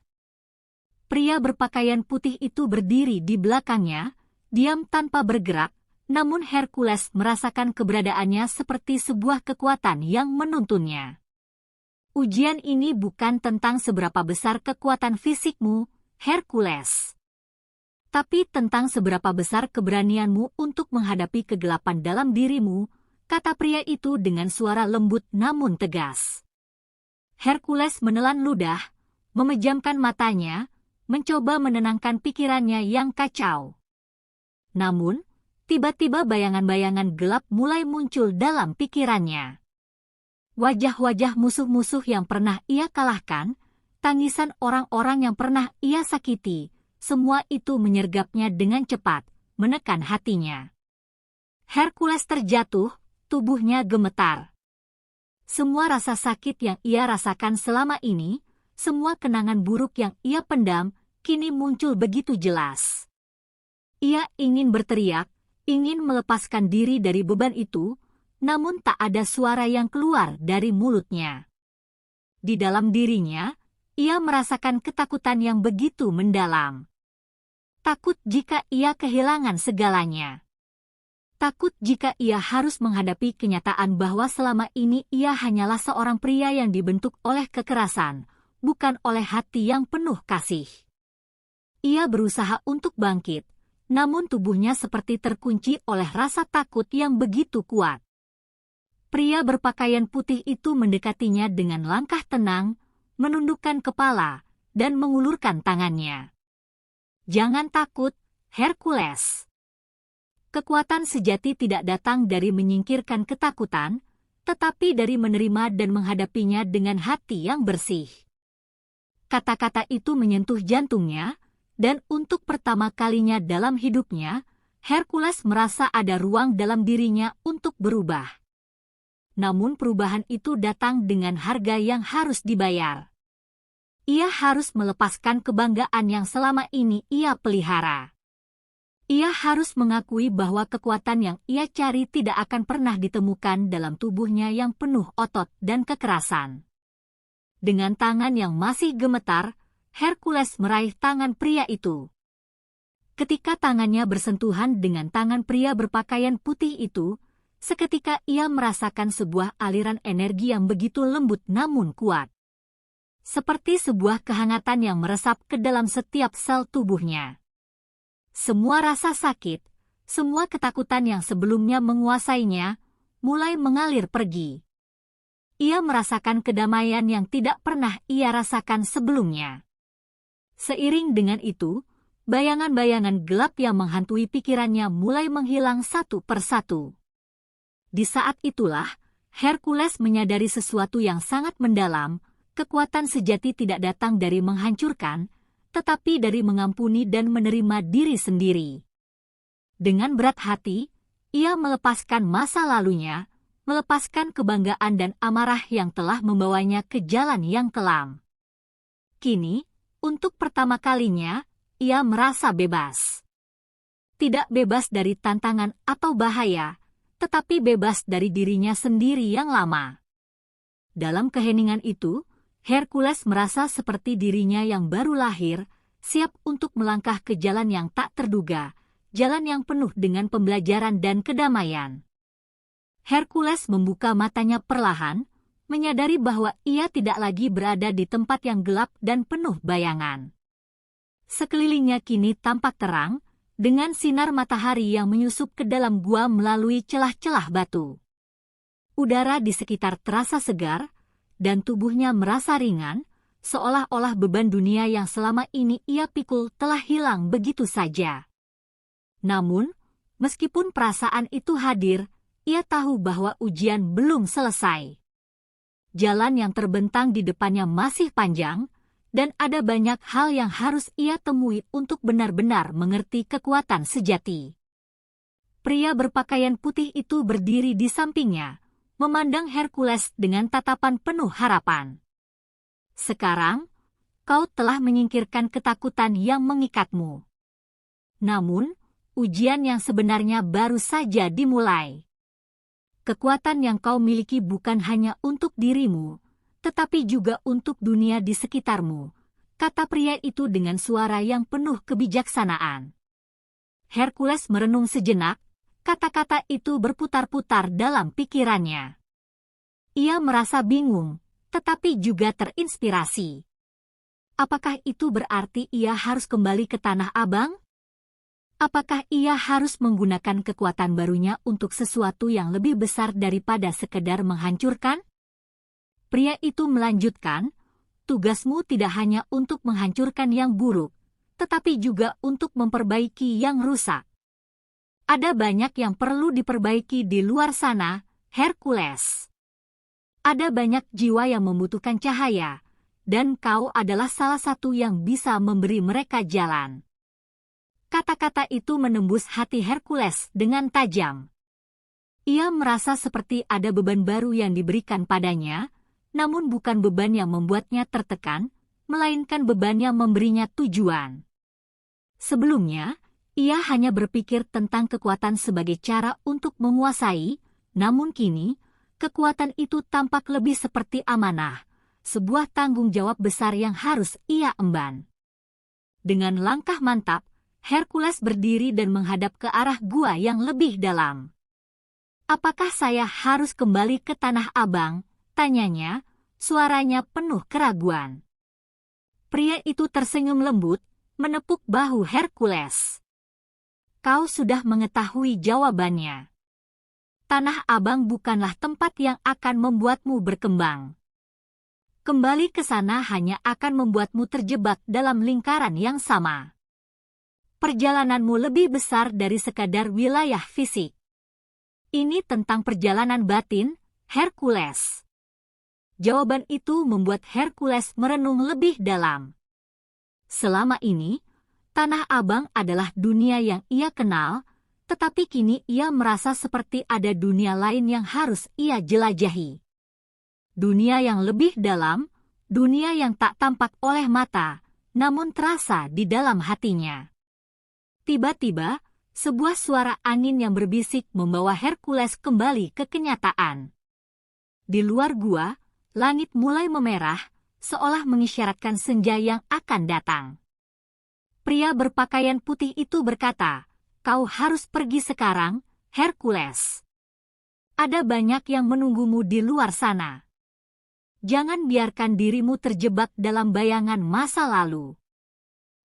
Pria berpakaian putih itu berdiri di belakangnya, diam tanpa bergerak, namun Hercules merasakan keberadaannya seperti sebuah kekuatan yang menuntunnya. Ujian ini bukan tentang seberapa besar kekuatan fisikmu, Hercules, tapi tentang seberapa besar keberanianmu untuk menghadapi kegelapan dalam dirimu, kata pria itu dengan suara lembut namun tegas. Hercules menelan ludah, memejamkan matanya, mencoba menenangkan pikirannya yang kacau. Namun, tiba-tiba bayangan-bayangan gelap mulai muncul dalam pikirannya. Wajah-wajah musuh-musuh yang pernah ia kalahkan, tangisan orang-orang yang pernah ia sakiti, semua itu menyergapnya dengan cepat, menekan hatinya. Hercules terjatuh, tubuhnya gemetar. Semua rasa sakit yang ia rasakan selama ini, semua kenangan buruk yang ia pendam, kini muncul begitu jelas. Ia ingin berteriak, ingin melepaskan diri dari beban itu, namun tak ada suara yang keluar dari mulutnya. Di dalam dirinya, ia merasakan ketakutan yang begitu mendalam. Takut jika ia kehilangan segalanya. Takut jika ia harus menghadapi kenyataan bahwa selama ini ia hanyalah seorang pria yang dibentuk oleh kekerasan, bukan oleh hati yang penuh kasih. Ia berusaha untuk bangkit, namun tubuhnya seperti terkunci oleh rasa takut yang begitu kuat. Pria berpakaian putih itu mendekatinya dengan langkah tenang, menundukkan kepala, dan mengulurkan tangannya. Jangan takut, Hercules. Kekuatan sejati tidak datang dari menyingkirkan ketakutan, tetapi dari menerima dan menghadapinya dengan hati yang bersih. Kata-kata itu menyentuh jantungnya, dan untuk pertama kalinya dalam hidupnya, Hercules merasa ada ruang dalam dirinya untuk berubah. Namun perubahan itu datang dengan harga yang harus dibayar. Ia harus melepaskan kebanggaan yang selama ini ia pelihara. Ia harus mengakui bahwa kekuatan yang ia cari tidak akan pernah ditemukan dalam tubuhnya yang penuh otot dan kekerasan. Dengan tangan yang masih gemetar, Hercules meraih tangan pria itu. Ketika tangannya bersentuhan dengan tangan pria berpakaian putih itu, seketika ia merasakan sebuah aliran energi yang begitu lembut namun kuat. Seperti sebuah kehangatan yang meresap ke dalam setiap sel tubuhnya. Semua rasa sakit, semua ketakutan yang sebelumnya menguasainya, mulai mengalir pergi. Ia merasakan kedamaian yang tidak pernah ia rasakan sebelumnya. Seiring dengan itu, bayangan-bayangan gelap yang menghantui pikirannya mulai menghilang satu persatu. Di saat itulah, Hercules menyadari sesuatu yang sangat mendalam, kekuatan sejati tidak datang dari menghancurkan, tetapi dari mengampuni dan menerima diri sendiri. Dengan berat hati, ia melepaskan masa lalunya, melepaskan kebanggaan dan amarah yang telah membawanya ke jalan yang kelam. Kini, untuk pertama kalinya, ia merasa bebas. Tidak bebas dari tantangan atau bahaya, tetapi bebas dari dirinya sendiri yang lama. Dalam keheningan itu, Hercules merasa seperti dirinya yang baru lahir, siap untuk melangkah ke jalan yang tak terduga, jalan yang penuh dengan pembelajaran dan kedamaian. Hercules membuka matanya perlahan, menyadari bahwa ia tidak lagi berada di tempat yang gelap dan penuh bayangan. Sekelilingnya kini tampak terang, dengan sinar matahari yang menyusup ke dalam gua melalui celah-celah batu. Udara di sekitar terasa segar, dan tubuhnya merasa ringan, seolah-olah beban dunia yang selama ini ia pikul telah hilang begitu saja. Namun, meskipun perasaan itu hadir, ia tahu bahwa ujian belum selesai. Jalan yang terbentang di depannya masih panjang, dan ada banyak hal yang harus ia temui untuk benar-benar mengerti kekuatan sejati. Pria berpakaian putih itu berdiri di sampingnya, memandang Hercules dengan tatapan penuh harapan. Sekarang, kau telah menyingkirkan ketakutan yang mengikatmu. Namun, ujian yang sebenarnya baru saja dimulai. Kekuatan yang kau miliki bukan hanya untuk dirimu, tetapi juga untuk dunia di sekitarmu, kata pria itu dengan suara yang penuh kebijaksanaan. Hercules merenung sejenak, kata-kata itu berputar-putar dalam pikirannya. Ia merasa bingung, tetapi juga terinspirasi. Apakah itu berarti ia harus kembali ke Tanah Abang? Apakah ia harus menggunakan kekuatan barunya untuk sesuatu yang lebih besar daripada sekedar menghancurkan? Pria itu melanjutkan, tugasmu tidak hanya untuk menghancurkan yang buruk, tetapi juga untuk memperbaiki yang rusak. Ada banyak yang perlu diperbaiki di luar sana, Hercules. Ada banyak jiwa yang membutuhkan cahaya, dan kau adalah salah satu yang bisa memberi mereka jalan. Kata-kata itu menembus hati Hercules dengan tajam. Ia merasa seperti ada beban baru yang diberikan padanya, namun bukan beban yang membuatnya tertekan, melainkan beban yang memberinya tujuan. Sebelumnya, ia hanya berpikir tentang kekuatan sebagai cara untuk menguasai, namun kini, kekuatan itu tampak lebih seperti amanah, sebuah tanggung jawab besar yang harus ia emban. Dengan langkah mantap, Hercules berdiri dan menghadap ke arah gua yang lebih dalam. Apakah saya harus kembali ke Tanah Abang? Tanyanya, suaranya penuh keraguan. Pria itu tersenyum lembut, menepuk bahu Hercules. Kau sudah mengetahui jawabannya. Tanah Abang bukanlah tempat yang akan membuatmu berkembang. Kembali ke sana hanya akan membuatmu terjebak dalam lingkaran yang sama. Perjalananmu lebih besar dari sekadar wilayah fisik. Ini tentang perjalanan batin, Hercules. Jawaban itu membuat Hercules merenung lebih dalam. Selama ini, Tanah Abang adalah dunia yang ia kenal, tetapi kini ia merasa seperti ada dunia lain yang harus ia jelajahi. Dunia yang lebih dalam, dunia yang tak tampak oleh mata, namun terasa di dalam hatinya. Tiba-tiba, sebuah suara angin yang berbisik membawa Hercules kembali ke kenyataan. Di luar gua, langit mulai memerah, seolah mengisyaratkan senja yang akan datang. Pria berpakaian putih itu berkata, kau harus pergi sekarang, Hercules. Ada banyak yang menunggumu di luar sana. Jangan biarkan dirimu terjebak dalam bayangan masa lalu.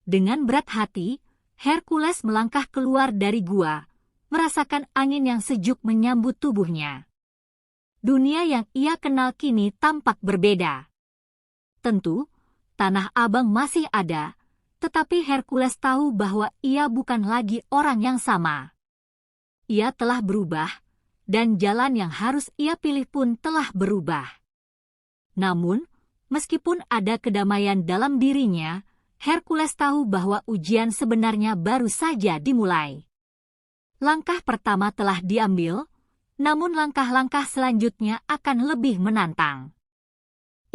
Dengan berat hati, Hercules melangkah keluar dari gua, merasakan angin yang sejuk menyambut tubuhnya. Dunia yang ia kenal kini tampak berbeda. Tentu, Tanah Abang masih ada, tetapi Hercules tahu bahwa ia bukan lagi orang yang sama. Ia telah berubah, dan jalan yang harus ia pilih pun telah berubah. Namun, meskipun ada kedamaian dalam dirinya, Hercules tahu bahwa ujian sebenarnya baru saja dimulai. Langkah pertama telah diambil, namun langkah-langkah selanjutnya akan lebih menantang.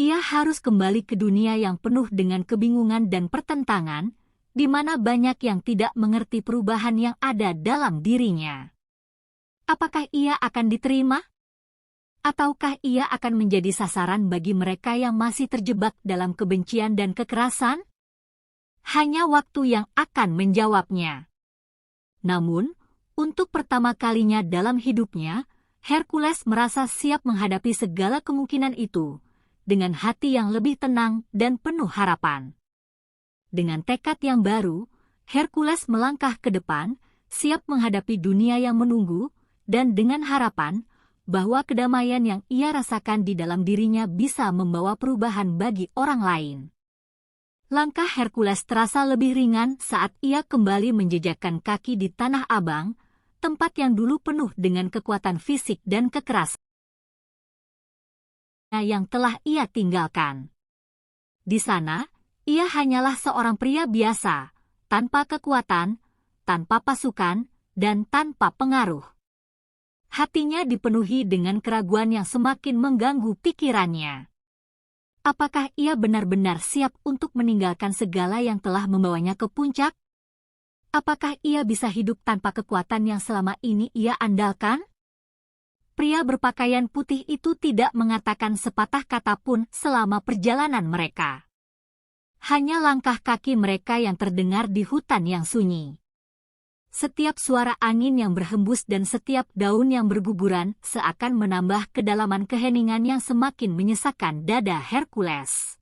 Ia harus kembali ke dunia yang penuh dengan kebingungan dan pertentangan, di mana banyak yang tidak mengerti perubahan yang ada dalam dirinya. Apakah ia akan diterima? Ataukah ia akan menjadi sasaran bagi mereka yang masih terjebak dalam kebencian dan kekerasan? Hanya waktu yang akan menjawabnya. Namun, untuk pertama kalinya dalam hidupnya, Hercules merasa siap menghadapi segala kemungkinan itu, dengan hati yang lebih tenang dan penuh harapan. Dengan tekad yang baru, Hercules melangkah ke depan, siap menghadapi dunia yang menunggu, dan dengan harapan bahwa kedamaian yang ia rasakan di dalam dirinya bisa membawa perubahan bagi orang lain. Langkah Hercules terasa lebih ringan saat ia kembali menjejakkan kaki di Tanah Abang, tempat yang dulu penuh dengan kekuatan fisik dan kekerasan yang telah ia tinggalkan. Di sana, ia hanyalah seorang pria biasa, tanpa kekuatan, tanpa pasukan, dan tanpa pengaruh. Hatinya dipenuhi dengan keraguan yang semakin mengganggu pikirannya. Apakah ia benar-benar siap untuk meninggalkan segala yang telah membawanya ke puncak? Apakah ia bisa hidup tanpa kekuatan yang selama ini ia andalkan? Pria berpakaian putih itu tidak mengatakan sepatah kata pun selama perjalanan mereka. Hanya langkah kaki mereka yang terdengar di hutan yang sunyi. Setiap suara angin yang berhembus dan setiap daun yang berguguran seakan menambah kedalaman keheningan yang semakin menyesakkan dada Hercules.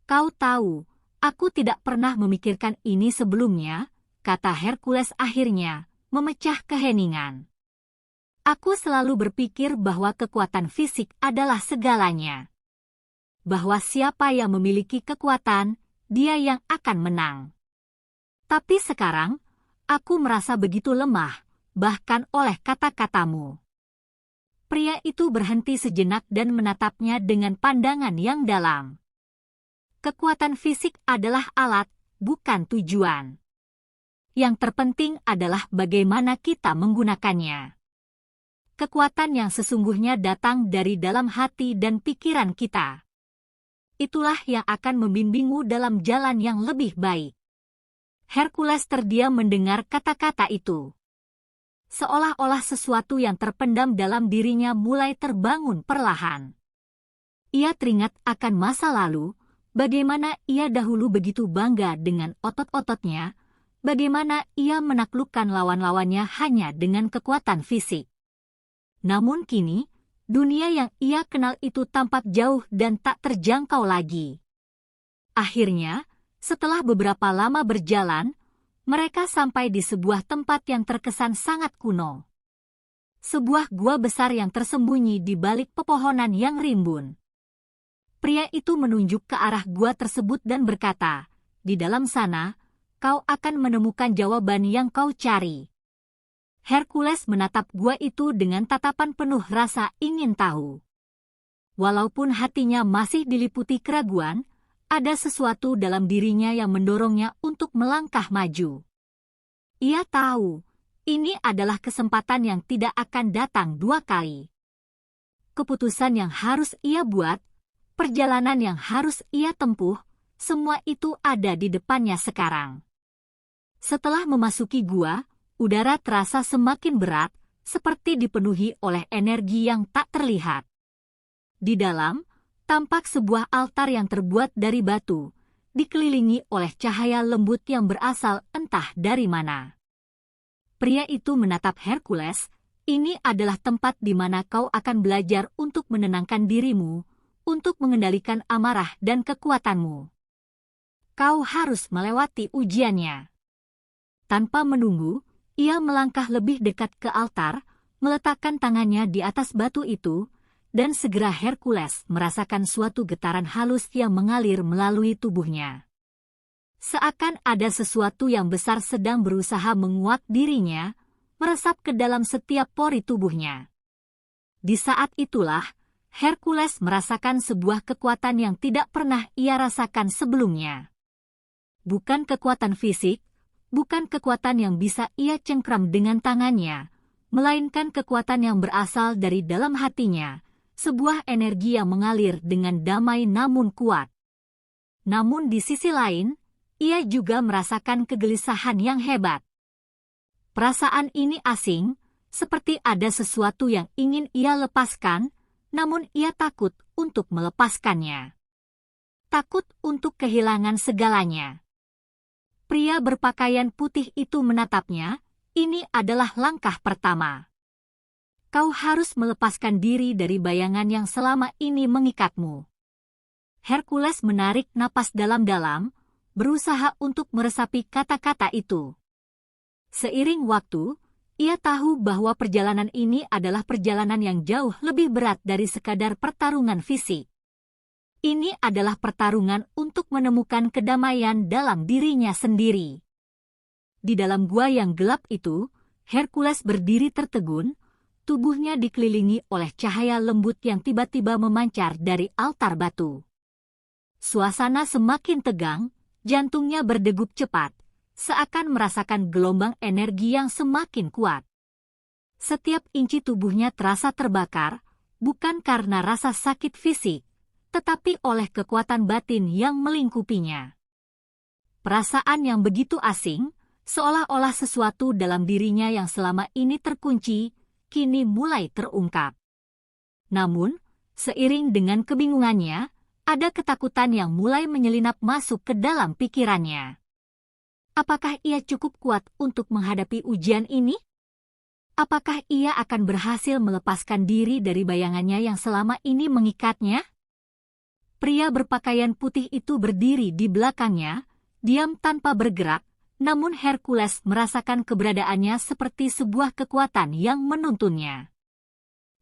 "Kau tahu, aku tidak pernah memikirkan ini sebelumnya," kata Hercules akhirnya, memecah keheningan. "Aku selalu berpikir bahwa kekuatan fisik adalah segalanya. Bahwa siapa yang memiliki kekuatan, dia yang akan menang. Tapi sekarang, aku merasa begitu lemah, bahkan oleh kata-katamu." Pria itu berhenti sejenak dan menatapnya dengan pandangan yang dalam. Kekuatan fisik adalah alat, bukan tujuan. Yang terpenting adalah bagaimana kita menggunakannya. Kekuatan yang sesungguhnya datang dari dalam hati dan pikiran kita. Itulah yang akan membimbingmu dalam jalan yang lebih baik. Hercules terdiam mendengar kata-kata itu. Seolah-olah sesuatu yang terpendam dalam dirinya mulai terbangun perlahan. Ia teringat akan masa lalu, bagaimana ia dahulu begitu bangga dengan otot-ototnya, bagaimana ia menaklukkan lawan-lawannya hanya dengan kekuatan fisik. Namun kini, dunia yang ia kenal itu tampak jauh dan tak terjangkau lagi. Akhirnya, setelah beberapa lama berjalan, mereka sampai di sebuah tempat yang terkesan sangat kuno. Sebuah gua besar yang tersembunyi di balik pepohonan yang rimbun. Pria itu menunjuk ke arah gua tersebut dan berkata, "Di dalam sana, kau akan menemukan jawaban yang kau cari." Hercules menatap gua itu dengan tatapan penuh rasa ingin tahu. Walaupun hatinya masih diliputi keraguan, ada sesuatu dalam dirinya yang mendorongnya untuk melangkah maju. Ia tahu, ini adalah kesempatan yang tidak akan datang dua kali. Keputusan yang harus ia buat, perjalanan yang harus ia tempuh, semua itu ada di depannya sekarang. Setelah memasuki gua, udara terasa semakin berat, seperti dipenuhi oleh energi yang tak terlihat. Di dalam, tampak sebuah altar yang terbuat dari batu, dikelilingi oleh cahaya lembut yang berasal entah dari mana. Pria itu menatap Hercules, "Ini adalah tempat di mana kau akan belajar untuk menenangkan dirimu, untuk mengendalikan amarah dan kekuatanmu. Kau harus melewati ujiannya." Tanpa menunggu, ia melangkah lebih dekat ke altar, meletakkan tangannya di atas batu itu, dan segera Hercules merasakan suatu getaran halus yang mengalir melalui tubuhnya. Seakan ada sesuatu yang besar sedang berusaha menguak dirinya, meresap ke dalam setiap pori tubuhnya. Di saat itulah, Hercules merasakan sebuah kekuatan yang tidak pernah ia rasakan sebelumnya. Bukan kekuatan fisik, bukan kekuatan yang bisa ia cengkram dengan tangannya, melainkan kekuatan yang berasal dari dalam hatinya, sebuah energi yang mengalir dengan damai namun kuat. Namun di sisi lain, ia juga merasakan kegelisahan yang hebat. Perasaan ini asing, seperti ada sesuatu yang ingin ia lepaskan, namun ia takut untuk melepaskannya. Takut untuk kehilangan segalanya. Pria berpakaian putih itu menatapnya, "Ini adalah langkah pertama. Kau harus melepaskan diri dari bayangan yang selama ini mengikatmu." Hercules menarik napas dalam-dalam, berusaha untuk meresapi kata-kata itu. Seiring waktu, ia tahu bahwa perjalanan ini adalah perjalanan yang jauh lebih berat dari sekadar pertarungan fisik. Ini adalah pertarungan untuk menemukan kedamaian dalam dirinya sendiri. Di dalam gua yang gelap itu, Hercules berdiri tertegun, tubuhnya dikelilingi oleh cahaya lembut yang tiba-tiba memancar dari altar batu. Suasana semakin tegang, jantungnya berdegup cepat, seakan merasakan gelombang energi yang semakin kuat. Setiap inci tubuhnya terasa terbakar, bukan karena rasa sakit fisik, tetapi oleh kekuatan batin yang melingkupinya. Perasaan yang begitu asing, seolah-olah sesuatu dalam dirinya yang selama ini terkunci, kini mulai terungkap. Namun, seiring dengan kebingungannya, ada ketakutan yang mulai menyelinap masuk ke dalam pikirannya. Apakah ia cukup kuat untuk menghadapi ujian ini? Apakah ia akan berhasil melepaskan diri dari bayangannya yang selama ini mengikatnya? Pria berpakaian putih itu berdiri di belakangnya, diam tanpa bergerak, namun Hercules merasakan keberadaannya seperti sebuah kekuatan yang menuntunnya.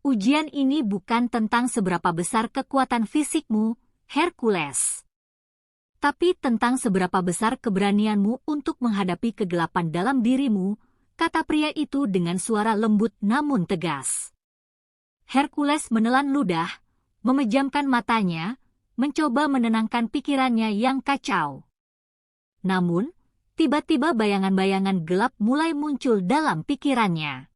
Ujian ini bukan tentang seberapa besar kekuatan fisikmu, Hercules, tapi tentang seberapa besar keberanianmu untuk menghadapi kegelapan dalam dirimu, kata pria itu dengan suara lembut namun tegas. Hercules menelan ludah, memejamkan matanya, mencoba menenangkan pikirannya yang kacau. Namun, tiba-tiba bayangan-bayangan gelap mulai muncul dalam pikirannya.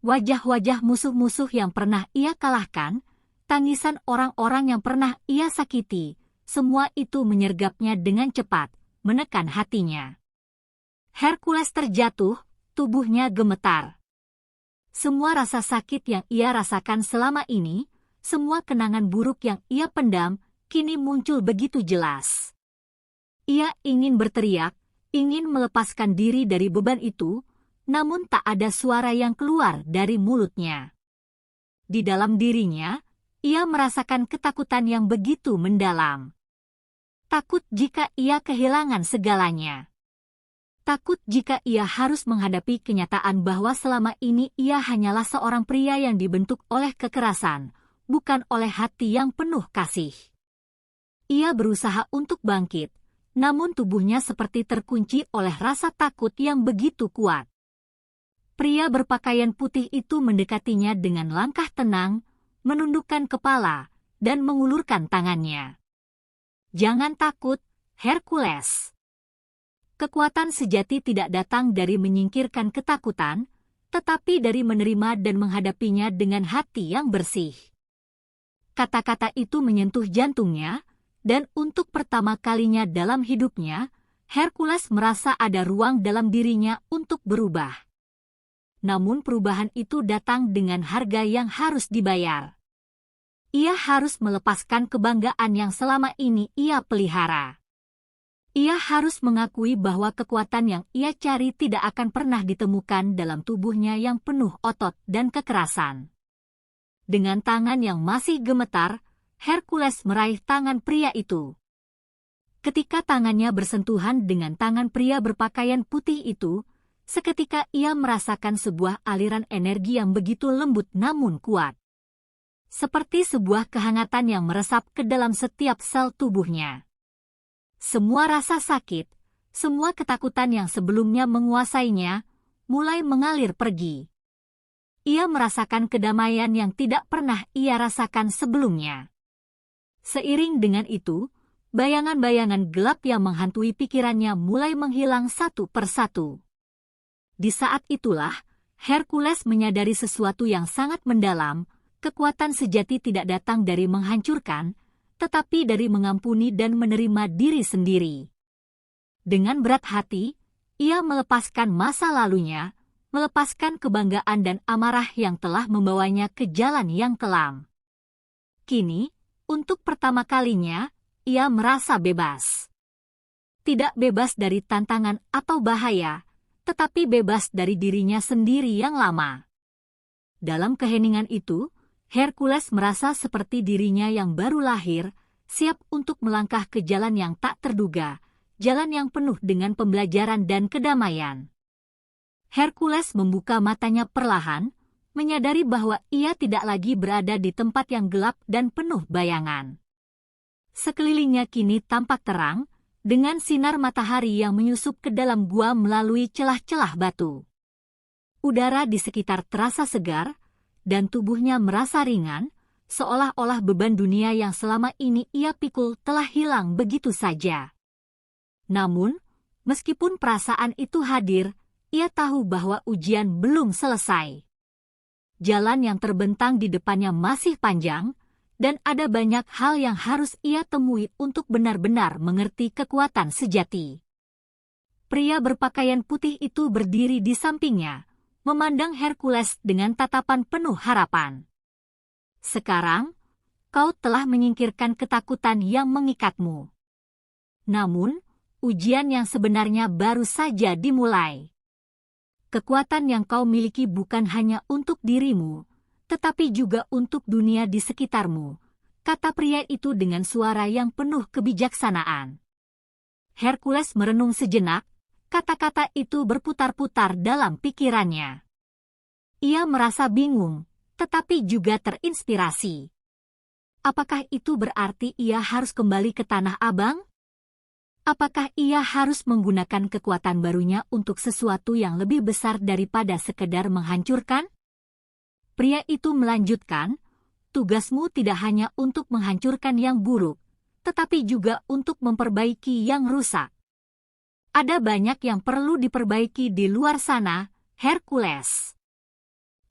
Wajah-wajah musuh-musuh yang pernah ia kalahkan, tangisan orang-orang yang pernah ia sakiti, semua itu menyergapnya dengan cepat, menekan hatinya. Hercules terjatuh, tubuhnya gemetar. Semua rasa sakit yang ia rasakan selama ini, semua kenangan buruk yang ia pendam, kini muncul begitu jelas. Ia ingin berteriak, ingin melepaskan diri dari beban itu, namun tak ada suara yang keluar dari mulutnya. Di dalam dirinya, ia merasakan ketakutan yang begitu mendalam. Takut jika ia kehilangan segalanya. Takut jika ia harus menghadapi kenyataan bahwa selama ini ia hanyalah seorang pria yang dibentuk oleh kekerasan, bukan oleh hati yang penuh kasih. Ia berusaha untuk bangkit, namun tubuhnya seperti terkunci oleh rasa takut yang begitu kuat. Pria berpakaian putih itu mendekatinya dengan langkah tenang, menundukkan kepala, dan mengulurkan tangannya. Jangan takut, Hercules. Kekuatan sejati tidak datang dari menyingkirkan ketakutan, tetapi dari menerima dan menghadapinya dengan hati yang bersih. Kata-kata itu menyentuh jantungnya, dan untuk pertama kalinya dalam hidupnya, Hercules merasa ada ruang dalam dirinya untuk berubah. Namun perubahan itu datang dengan harga yang harus dibayar. Ia harus melepaskan kebanggaan yang selama ini ia pelihara. Ia harus mengakui bahwa kekuatan yang ia cari tidak akan pernah ditemukan dalam tubuhnya yang penuh otot dan kekerasan. Dengan tangan yang masih gemetar, Hercules meraih tangan pria itu. Ketika tangannya bersentuhan dengan tangan pria berpakaian putih itu, seketika ia merasakan sebuah aliran energi yang begitu lembut namun kuat. Seperti sebuah kehangatan yang meresap ke dalam setiap sel tubuhnya. Semua rasa sakit, semua ketakutan yang sebelumnya menguasainya, mulai mengalir pergi. Ia merasakan kedamaian yang tidak pernah ia rasakan sebelumnya. Seiring dengan itu, bayangan-bayangan gelap yang menghantui pikirannya mulai menghilang satu persatu. Di saat itulah, Hercules menyadari sesuatu yang sangat mendalam, kekuatan sejati tidak datang dari menghancurkan, tetapi dari mengampuni dan menerima diri sendiri. Dengan berat hati, ia melepaskan masa lalunya, melepaskan kebanggaan dan amarah yang telah membawanya ke jalan yang kelam. Kini, untuk pertama kalinya, ia merasa bebas. Tidak bebas dari tantangan atau bahaya, tetapi bebas dari dirinya sendiri yang lama. Dalam keheningan itu, Hercules merasa seperti dirinya yang baru lahir, siap untuk melangkah ke jalan yang tak terduga, jalan yang penuh dengan pembelajaran dan kedamaian. Hercules membuka matanya perlahan, menyadari bahwa ia tidak lagi berada di tempat yang gelap dan penuh bayangan. Sekelilingnya kini tampak terang, dengan sinar matahari yang menyusup ke dalam gua melalui celah-celah batu. Udara di sekitar terasa segar, dan tubuhnya merasa ringan, seolah-olah beban dunia yang selama ini ia pikul telah hilang begitu saja. Namun, Meskipun perasaan itu hadir, ia tahu bahwa ujian belum selesai. Jalan yang terbentang di depannya masih panjang, dan ada banyak hal yang harus ia temui untuk benar-benar mengerti kekuatan sejati. Pria berpakaian putih itu berdiri di sampingnya, memandang Hercules dengan tatapan penuh harapan. Sekarang, kau telah menyingkirkan ketakutan yang mengikatmu. Namun, ujian yang sebenarnya baru saja dimulai. Kekuatan yang kau miliki bukan hanya untuk dirimu, tetapi juga untuk dunia di sekitarmu, kata pria itu dengan suara yang penuh kebijaksanaan. Hercules merenung sejenak, kata-kata itu berputar-putar dalam pikirannya. Ia merasa bingung, tetapi juga terinspirasi. Apakah itu berarti ia harus kembali ke Tanah Abang? Apakah ia harus menggunakan kekuatan barunya untuk sesuatu yang lebih besar daripada sekedar menghancurkan? Pria itu melanjutkan, tugasmu tidak hanya untuk menghancurkan yang buruk, tetapi juga untuk memperbaiki yang rusak. Ada banyak yang perlu diperbaiki di luar sana, Hercules.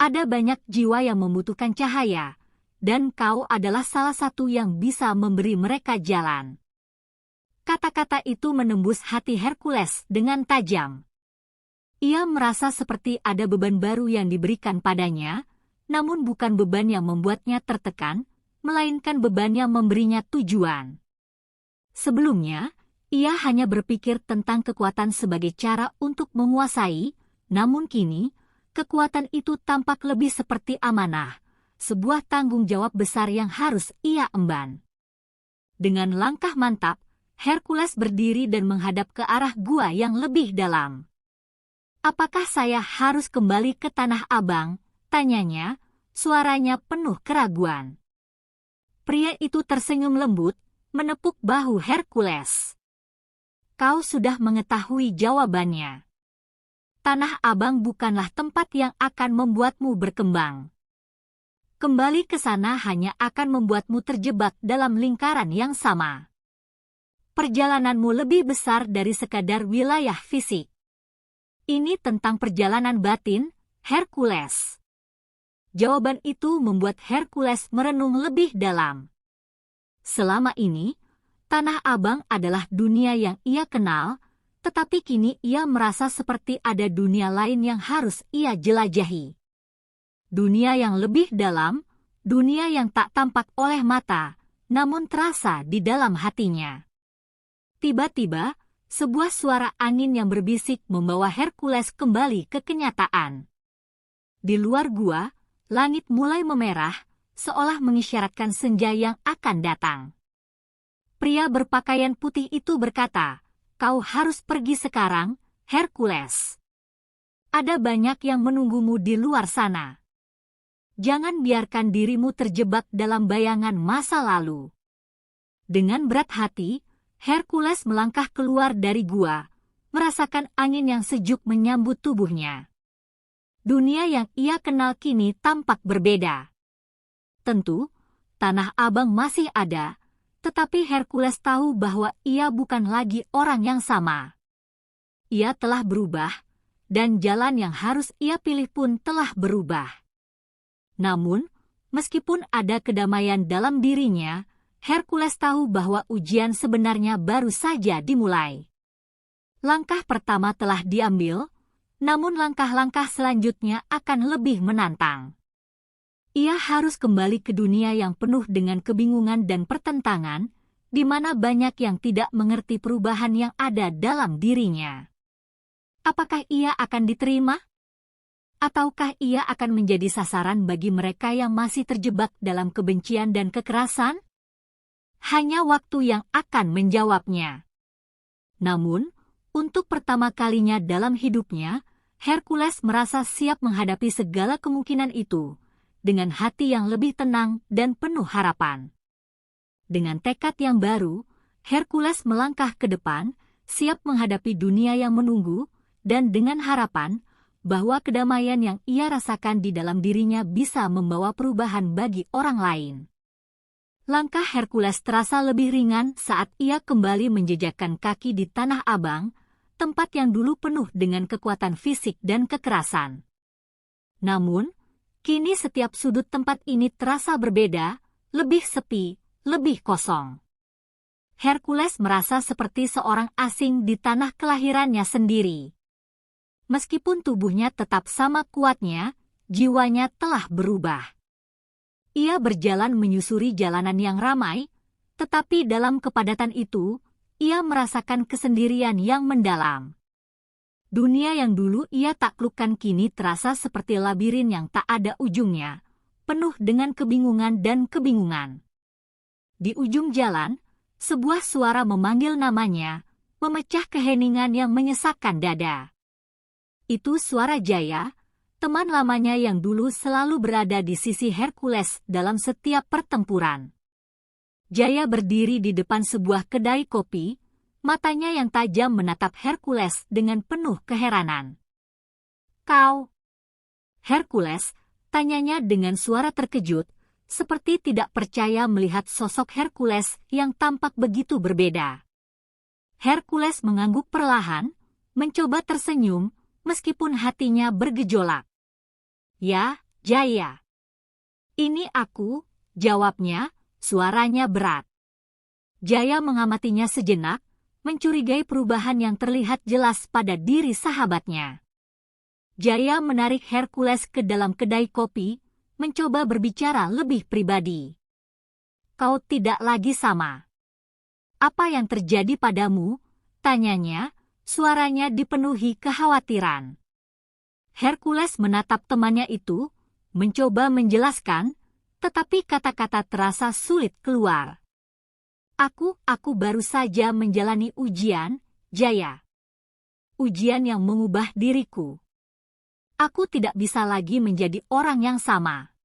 Ada banyak jiwa yang membutuhkan cahaya, dan kau adalah salah satu yang bisa memberi mereka jalan. Kata-kata itu menembus hati Hercules dengan tajam. Ia merasa seperti ada beban baru yang diberikan padanya, namun bukan beban yang membuatnya tertekan, melainkan beban yang memberinya tujuan. Sebelumnya, ia hanya berpikir tentang kekuatan sebagai cara untuk menguasai, namun kini, kekuatan itu tampak lebih seperti amanah, sebuah tanggung jawab besar yang harus ia emban. Dengan langkah mantap, Hercules berdiri dan menghadap ke arah gua yang lebih dalam. Apakah saya harus kembali ke Tanah Abang? Tanyanya, suaranya penuh keraguan. Pria itu tersenyum lembut, menepuk bahu Hercules. Kau sudah mengetahui jawabannya. Tanah Abang bukanlah tempat yang akan membuatmu berkembang. Kembali ke sana hanya akan membuatmu terjebak dalam lingkaran yang sama. Perjalananmu lebih besar dari sekadar wilayah fisik. Ini tentang perjalanan batin, Hercules. Jawaban itu membuat Hercules merenung lebih dalam. Selama ini, Tanah Abang adalah dunia yang ia kenal, tetapi kini ia merasa seperti ada dunia lain yang harus ia jelajahi. Dunia yang lebih dalam, dunia yang tak tampak oleh mata, namun terasa di dalam hatinya. Tiba-tiba, sebuah suara angin yang berbisik membawa Hercules kembali ke kenyataan. Di luar gua, langit mulai memerah, seolah mengisyaratkan senja yang akan datang. Pria berpakaian putih itu berkata, "Kau harus pergi sekarang, Hercules. Ada banyak yang menunggumu di luar sana. Jangan biarkan dirimu terjebak dalam bayangan masa lalu." Dengan berat hati, Hercules melangkah keluar dari gua, merasakan angin yang sejuk menyambut tubuhnya. Dunia yang ia kenal kini tampak berbeda. Tentu, Tanah Abang masih ada, tetapi Hercules tahu bahwa ia bukan lagi orang yang sama. Ia telah berubah, dan jalan yang harus ia pilih pun telah berubah. Namun, meskipun ada kedamaian dalam dirinya, Hercules tahu bahwa ujian sebenarnya baru saja dimulai. Langkah pertama telah diambil, namun langkah-langkah selanjutnya akan lebih menantang. Ia harus kembali ke dunia yang penuh dengan kebingungan dan pertentangan, di mana banyak yang tidak mengerti perubahan yang ada dalam dirinya. Apakah ia akan diterima? Ataukah ia akan menjadi sasaran bagi mereka yang masih terjebak dalam kebencian dan kekerasan? Hanya waktu yang akan menjawabnya. Namun, untuk pertama kalinya dalam hidupnya, Hercules merasa siap menghadapi segala kemungkinan itu, dengan hati yang lebih tenang dan penuh harapan. Dengan tekad yang baru, Hercules melangkah ke depan, siap menghadapi dunia yang menunggu, dan dengan harapan bahwa kedamaian yang ia rasakan di dalam dirinya bisa membawa perubahan bagi orang lain. Langkah Hercules terasa lebih ringan saat ia kembali menjejakkan kaki di Tanah Abang, tempat yang dulu penuh dengan kekuatan fisik dan kekerasan. Namun, kini setiap sudut tempat ini terasa berbeda, lebih sepi, lebih kosong. Hercules merasa seperti seorang asing di tanah kelahirannya sendiri. Meskipun tubuhnya tetap sama kuatnya, jiwanya telah berubah. Ia berjalan menyusuri jalanan yang ramai, tetapi dalam kepadatan itu, ia merasakan kesendirian yang mendalam. Dunia yang dulu ia taklukkan kini terasa seperti labirin yang tak ada ujungnya, penuh dengan kebingungan dan kebingungan. Di ujung jalan, sebuah suara memanggil namanya, memecah keheningan yang menyesakkan dada. Itu suara Jaya, teman lamanya yang dulu selalu berada di sisi Hercules dalam setiap pertempuran. Jaya berdiri di depan sebuah kedai kopi, matanya yang tajam menatap Hercules dengan penuh keheranan. "Kau?" "Hercules," tanyanya dengan suara terkejut, seperti tidak percaya melihat sosok Hercules yang tampak begitu berbeda. Hercules mengangguk perlahan, mencoba tersenyum, meskipun hatinya bergejolak. "Ya, Jaya." "Ini aku," jawabnya, suaranya berat. Jaya mengamatinya sejenak, mencurigai perubahan yang terlihat jelas pada diri sahabatnya. Jaya menarik Hercules ke dalam kedai kopi, mencoba berbicara lebih pribadi. "Kau tidak lagi sama." "Apa yang terjadi padamu?" tanyanya, suaranya dipenuhi kekhawatiran. Hercules menatap temannya itu, mencoba menjelaskan, tetapi kata-kata terasa sulit keluar. Aku baru saja menjalani ujian, Jaya. Ujian yang mengubah diriku. Aku tidak bisa lagi menjadi orang yang sama."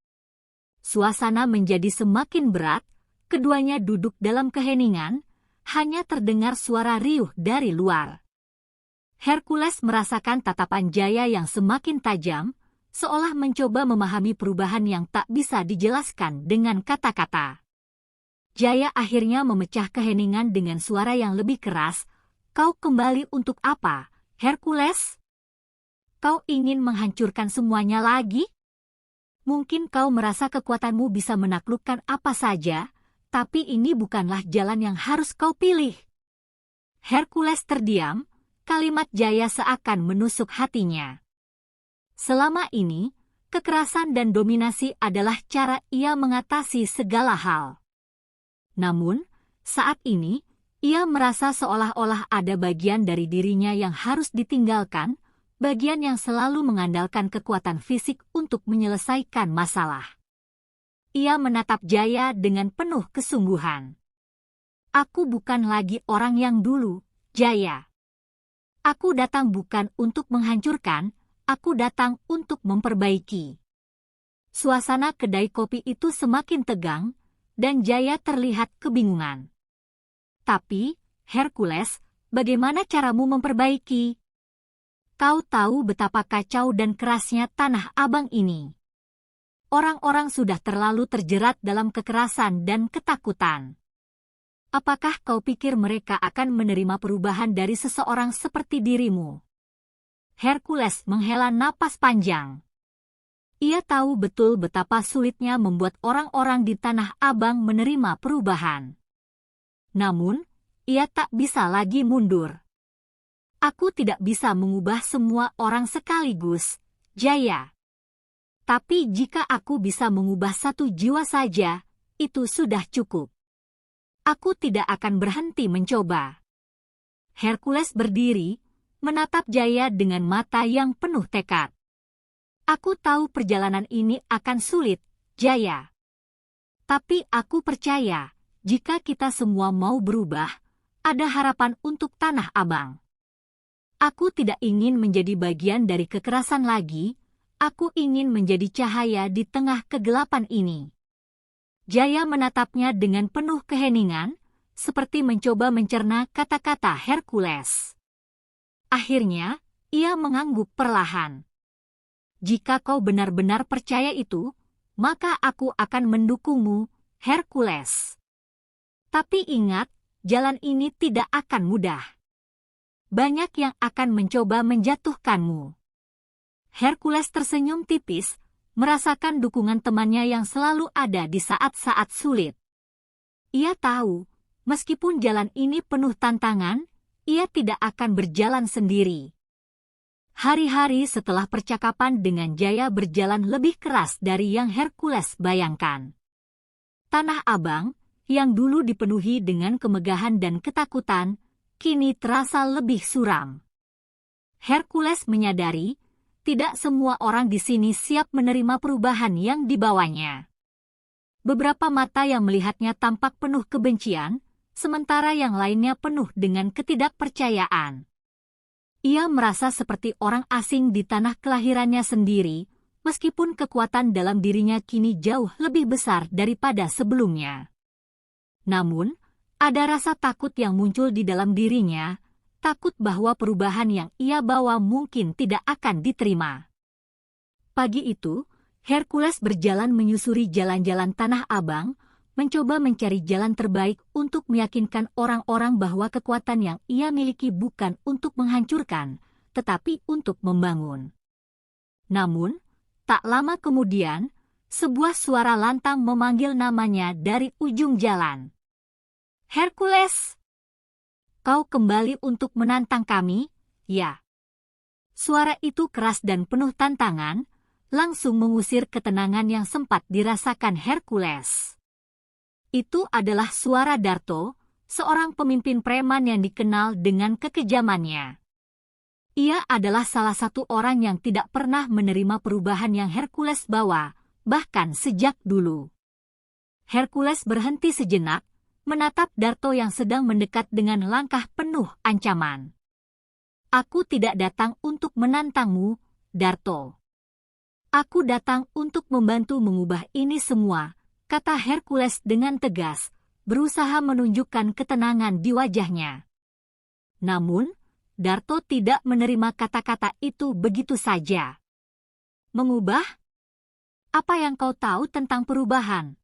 Suasana menjadi semakin berat, keduanya duduk dalam keheningan, hanya terdengar suara riuh dari luar. Hercules merasakan tatapan Jaya yang semakin tajam, seolah mencoba memahami perubahan yang tak bisa dijelaskan dengan kata-kata. Jaya akhirnya memecah keheningan dengan suara yang lebih keras. "Kau kembali untuk apa, Hercules? Kau ingin menghancurkan semuanya lagi? Mungkin kau merasa kekuatanmu bisa menaklukkan apa saja, tapi ini bukanlah jalan yang harus kau pilih." Hercules terdiam, kalimat Jaya seakan menusuk hatinya. Selama ini, kekerasan dan dominasi adalah cara ia mengatasi segala hal. Namun, saat ini, ia merasa seolah-olah ada bagian dari dirinya yang harus ditinggalkan, bagian yang selalu mengandalkan kekuatan fisik untuk menyelesaikan masalah. Ia menatap Jaya dengan penuh kesungguhan. "Aku bukan lagi orang yang dulu, Jaya. Aku datang bukan untuk menghancurkan, aku datang untuk memperbaiki." Suasana kedai kopi itu semakin tegang, dan Jaya terlihat kebingungan. "Tapi, Hercules, bagaimana caramu memperbaiki? Kau tahu betapa kacau dan kerasnya Tanah Abang ini. Orang-orang sudah terlalu terjerat dalam kekerasan dan ketakutan. Apakah kau pikir mereka akan menerima perubahan dari seseorang seperti dirimu?" Hercules menghela napas panjang. Ia tahu betul betapa sulitnya membuat orang-orang di Tanah Abang menerima perubahan. Namun, ia tak bisa lagi mundur. "Aku tidak bisa mengubah semua orang sekaligus, Jaya. Tapi jika aku bisa mengubah satu jiwa saja, itu sudah cukup. Aku tidak akan berhenti mencoba." Hercules berdiri, menatap Jaya dengan mata yang penuh tekad. "Aku tahu perjalanan ini akan sulit, Jaya. Tapi aku percaya, jika kita semua mau berubah, ada harapan untuk Tanah Abang. Aku tidak ingin menjadi bagian dari kekerasan lagi, aku ingin menjadi cahaya di tengah kegelapan ini." Jaya menatapnya dengan penuh keheningan, seperti mencoba mencerna kata-kata Hercules. Akhirnya, ia mengangguk perlahan. "Jika kau benar-benar percaya itu, maka aku akan mendukungmu, Hercules. Tapi ingat, jalan ini tidak akan mudah. Banyak yang akan mencoba menjatuhkanmu. Hercules tersenyum tipis, merasakan dukungan temannya yang selalu ada di saat-saat sulit. Ia tahu, meskipun jalan ini penuh tantangan, ia tidak akan berjalan sendiri. Hari-hari setelah percakapan dengan Jaya berjalan lebih keras dari yang Hercules bayangkan. Tanah Abang, yang dulu dipenuhi dengan kemegahan dan ketakutan, kini terasa lebih suram. Hercules menyadari, tidak semua orang di sini siap menerima perubahan yang dibawanya. Beberapa mata yang melihatnya tampak penuh kebencian, sementara yang lainnya penuh dengan ketidakpercayaan. Ia merasa seperti orang asing di tanah kelahirannya sendiri, meskipun kekuatan dalam dirinya kini jauh lebih besar daripada sebelumnya. Namun, ada rasa takut yang muncul di dalam dirinya, takut bahwa perubahan yang ia bawa mungkin tidak akan diterima. Pagi itu, Hercules berjalan menyusuri jalan-jalan Tanah Abang, mencoba mencari jalan terbaik untuk meyakinkan orang-orang bahwa kekuatan yang ia miliki bukan untuk menghancurkan, tetapi untuk membangun. Namun, tak lama kemudian, sebuah suara lantang memanggil namanya dari ujung jalan. Hercules! Kau kembali untuk menantang kami, ya? Suara itu keras dan penuh tantangan, langsung mengusir ketenangan yang sempat dirasakan Hercules. Itu adalah suara Darto, seorang pemimpin preman yang dikenal dengan kekejamannya. Ia adalah salah satu orang yang tidak pernah menerima perubahan yang Hercules bawa, bahkan sejak dulu. Hercules berhenti sejenak, menatap Darto yang sedang mendekat dengan langkah penuh ancaman. Aku tidak datang untuk menantangmu, Darto. Aku datang untuk membantu mengubah ini semua, kata Hercules dengan tegas, berusaha menunjukkan ketenangan di wajahnya. Namun, Darto tidak menerima kata-kata itu begitu saja. Mengubah? Apa yang kau tahu tentang perubahan?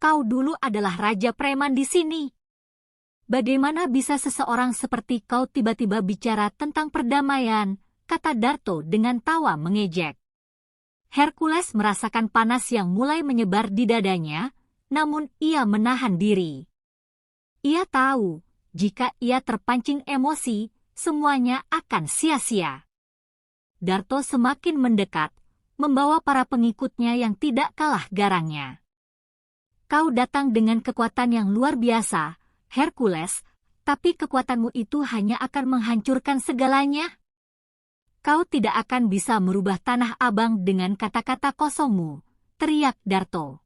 Kau dulu adalah raja preman di sini. Bagaimana bisa seseorang seperti kau tiba-tiba bicara tentang perdamaian, kata Darto dengan tawa mengejek. Hercules merasakan panas yang mulai menyebar di dadanya, namun ia menahan diri. Ia tahu, jika ia terpancing emosi, semuanya akan sia-sia. Darto semakin mendekat, membawa para pengikutnya yang tidak kalah garangnya. Kau datang dengan kekuatan yang luar biasa, Hercules, tapi kekuatanmu itu hanya akan menghancurkan segalanya. Kau tidak akan bisa merubah Tanah Abang dengan kata-kata kosongmu, teriak Darto.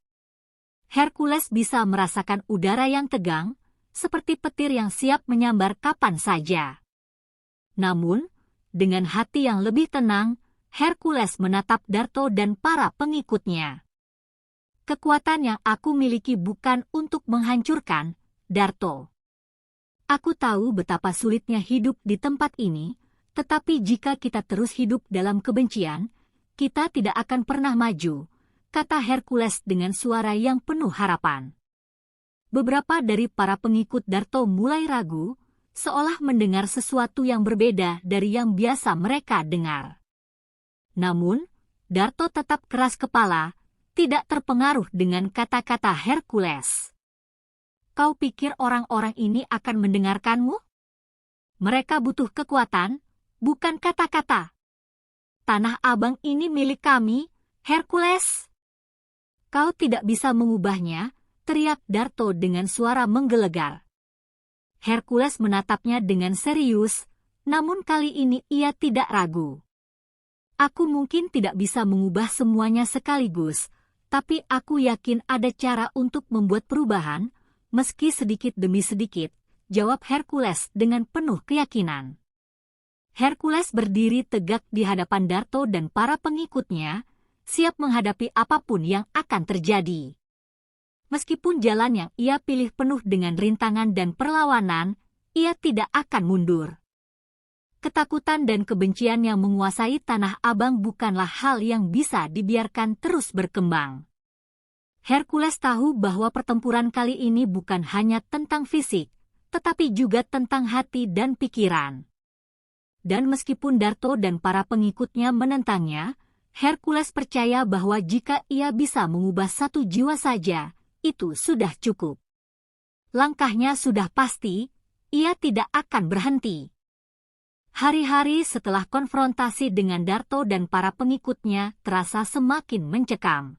Hercules bisa merasakan udara yang tegang, seperti petir yang siap menyambar kapan saja. Namun, dengan hati yang lebih tenang, Hercules menatap Darto dan para pengikutnya. Kekuatan yang aku miliki bukan untuk menghancurkan, Darto. Aku tahu betapa sulitnya hidup di tempat ini, tetapi jika kita terus hidup dalam kebencian, kita tidak akan pernah maju, kata Hercules dengan suara yang penuh harapan. Beberapa dari para pengikut Darto mulai ragu, seolah mendengar sesuatu yang berbeda dari yang biasa mereka dengar. Namun, Darto tetap keras kepala, tidak terpengaruh dengan kata-kata Hercules. Kau pikir orang-orang ini akan mendengarkanmu? Mereka butuh kekuatan, bukan kata-kata. Tanah Abang ini milik kami, Hercules. Kau tidak bisa mengubahnya, teriak Darto dengan suara menggelegar. Hercules menatapnya dengan serius, namun kali ini ia tidak ragu. Aku mungkin tidak bisa mengubah semuanya sekaligus, tapi aku yakin ada cara untuk membuat perubahan, meski sedikit demi sedikit, jawab Hercules dengan penuh keyakinan. Hercules berdiri tegak di hadapan Darto dan para pengikutnya, siap menghadapi apapun yang akan terjadi. Meskipun jalan yang ia pilih penuh dengan rintangan dan perlawanan, ia tidak akan mundur. Ketakutan dan kebencian yang menguasai Tanah Abang bukanlah hal yang bisa dibiarkan terus berkembang. Hercules tahu bahwa pertempuran kali ini bukan hanya tentang fisik, tetapi juga tentang hati dan pikiran. Dan meskipun Darto dan para pengikutnya menentangnya, Hercules percaya bahwa jika ia bisa mengubah satu jiwa saja, itu sudah cukup. Langkahnya sudah pasti, ia tidak akan berhenti. Hari-hari setelah konfrontasi dengan Darto dan para pengikutnya terasa semakin mencekam.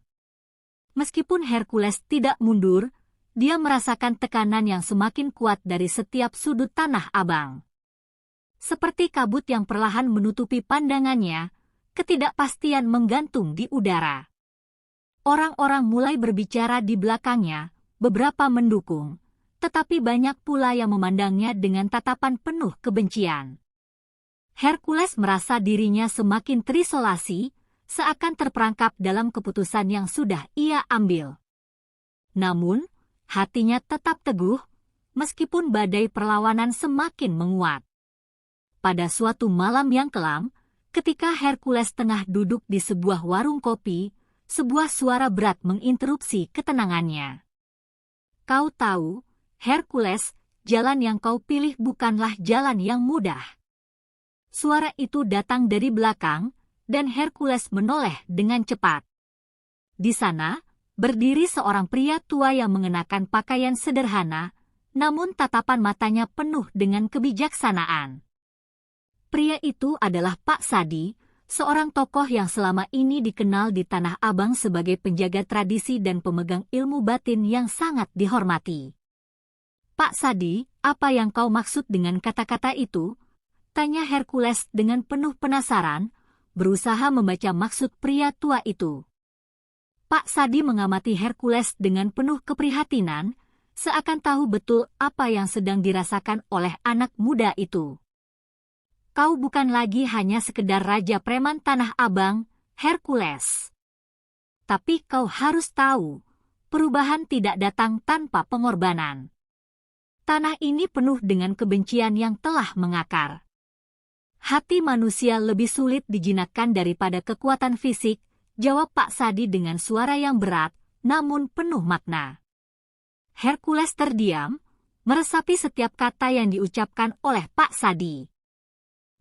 Meskipun Hercules tidak mundur, dia merasakan tekanan yang semakin kuat dari setiap sudut Tanah Abang. Seperti kabut yang perlahan menutupi pandangannya, ketidakpastian menggantung di udara. Orang-orang mulai berbicara di belakangnya, beberapa mendukung, tetapi banyak pula yang memandangnya dengan tatapan penuh kebencian. Hercules merasa dirinya semakin terisolasi, seakan terperangkap dalam keputusan yang sudah ia ambil. Namun, hatinya tetap teguh, meskipun badai perlawanan semakin menguat. Pada suatu malam yang kelam, ketika Hercules tengah duduk di sebuah warung kopi, sebuah suara berat menginterupsi ketenangannya. Kau tahu, Hercules, jalan yang kau pilih bukanlah jalan yang mudah. Suara itu datang dari belakang, dan Hercules menoleh dengan cepat. Di sana, berdiri seorang pria tua yang mengenakan pakaian sederhana, namun tatapan matanya penuh dengan kebijaksanaan. Pria itu adalah Pak Sadi, seorang tokoh yang selama ini dikenal di Tanah Abang sebagai penjaga tradisi dan pemegang ilmu batin yang sangat dihormati. Pak Sadi, apa yang kau maksud dengan kata-kata itu? Tanya Hercules dengan penuh penasaran, berusaha membaca maksud pria tua itu. Pak Sadi mengamati Hercules dengan penuh keprihatinan, seakan tahu betul apa yang sedang dirasakan oleh anak muda itu. Kau bukan lagi hanya sekedar raja preman Tanah Abang, Hercules. Tapi kau harus tahu, perubahan tidak datang tanpa pengorbanan. Tanah ini penuh dengan kebencian yang telah mengakar. Hati manusia lebih sulit dijinakkan daripada kekuatan fisik, jawab Pak Sadi dengan suara yang berat, namun penuh makna. Hercules terdiam, meresapi setiap kata yang diucapkan oleh Pak Sadi.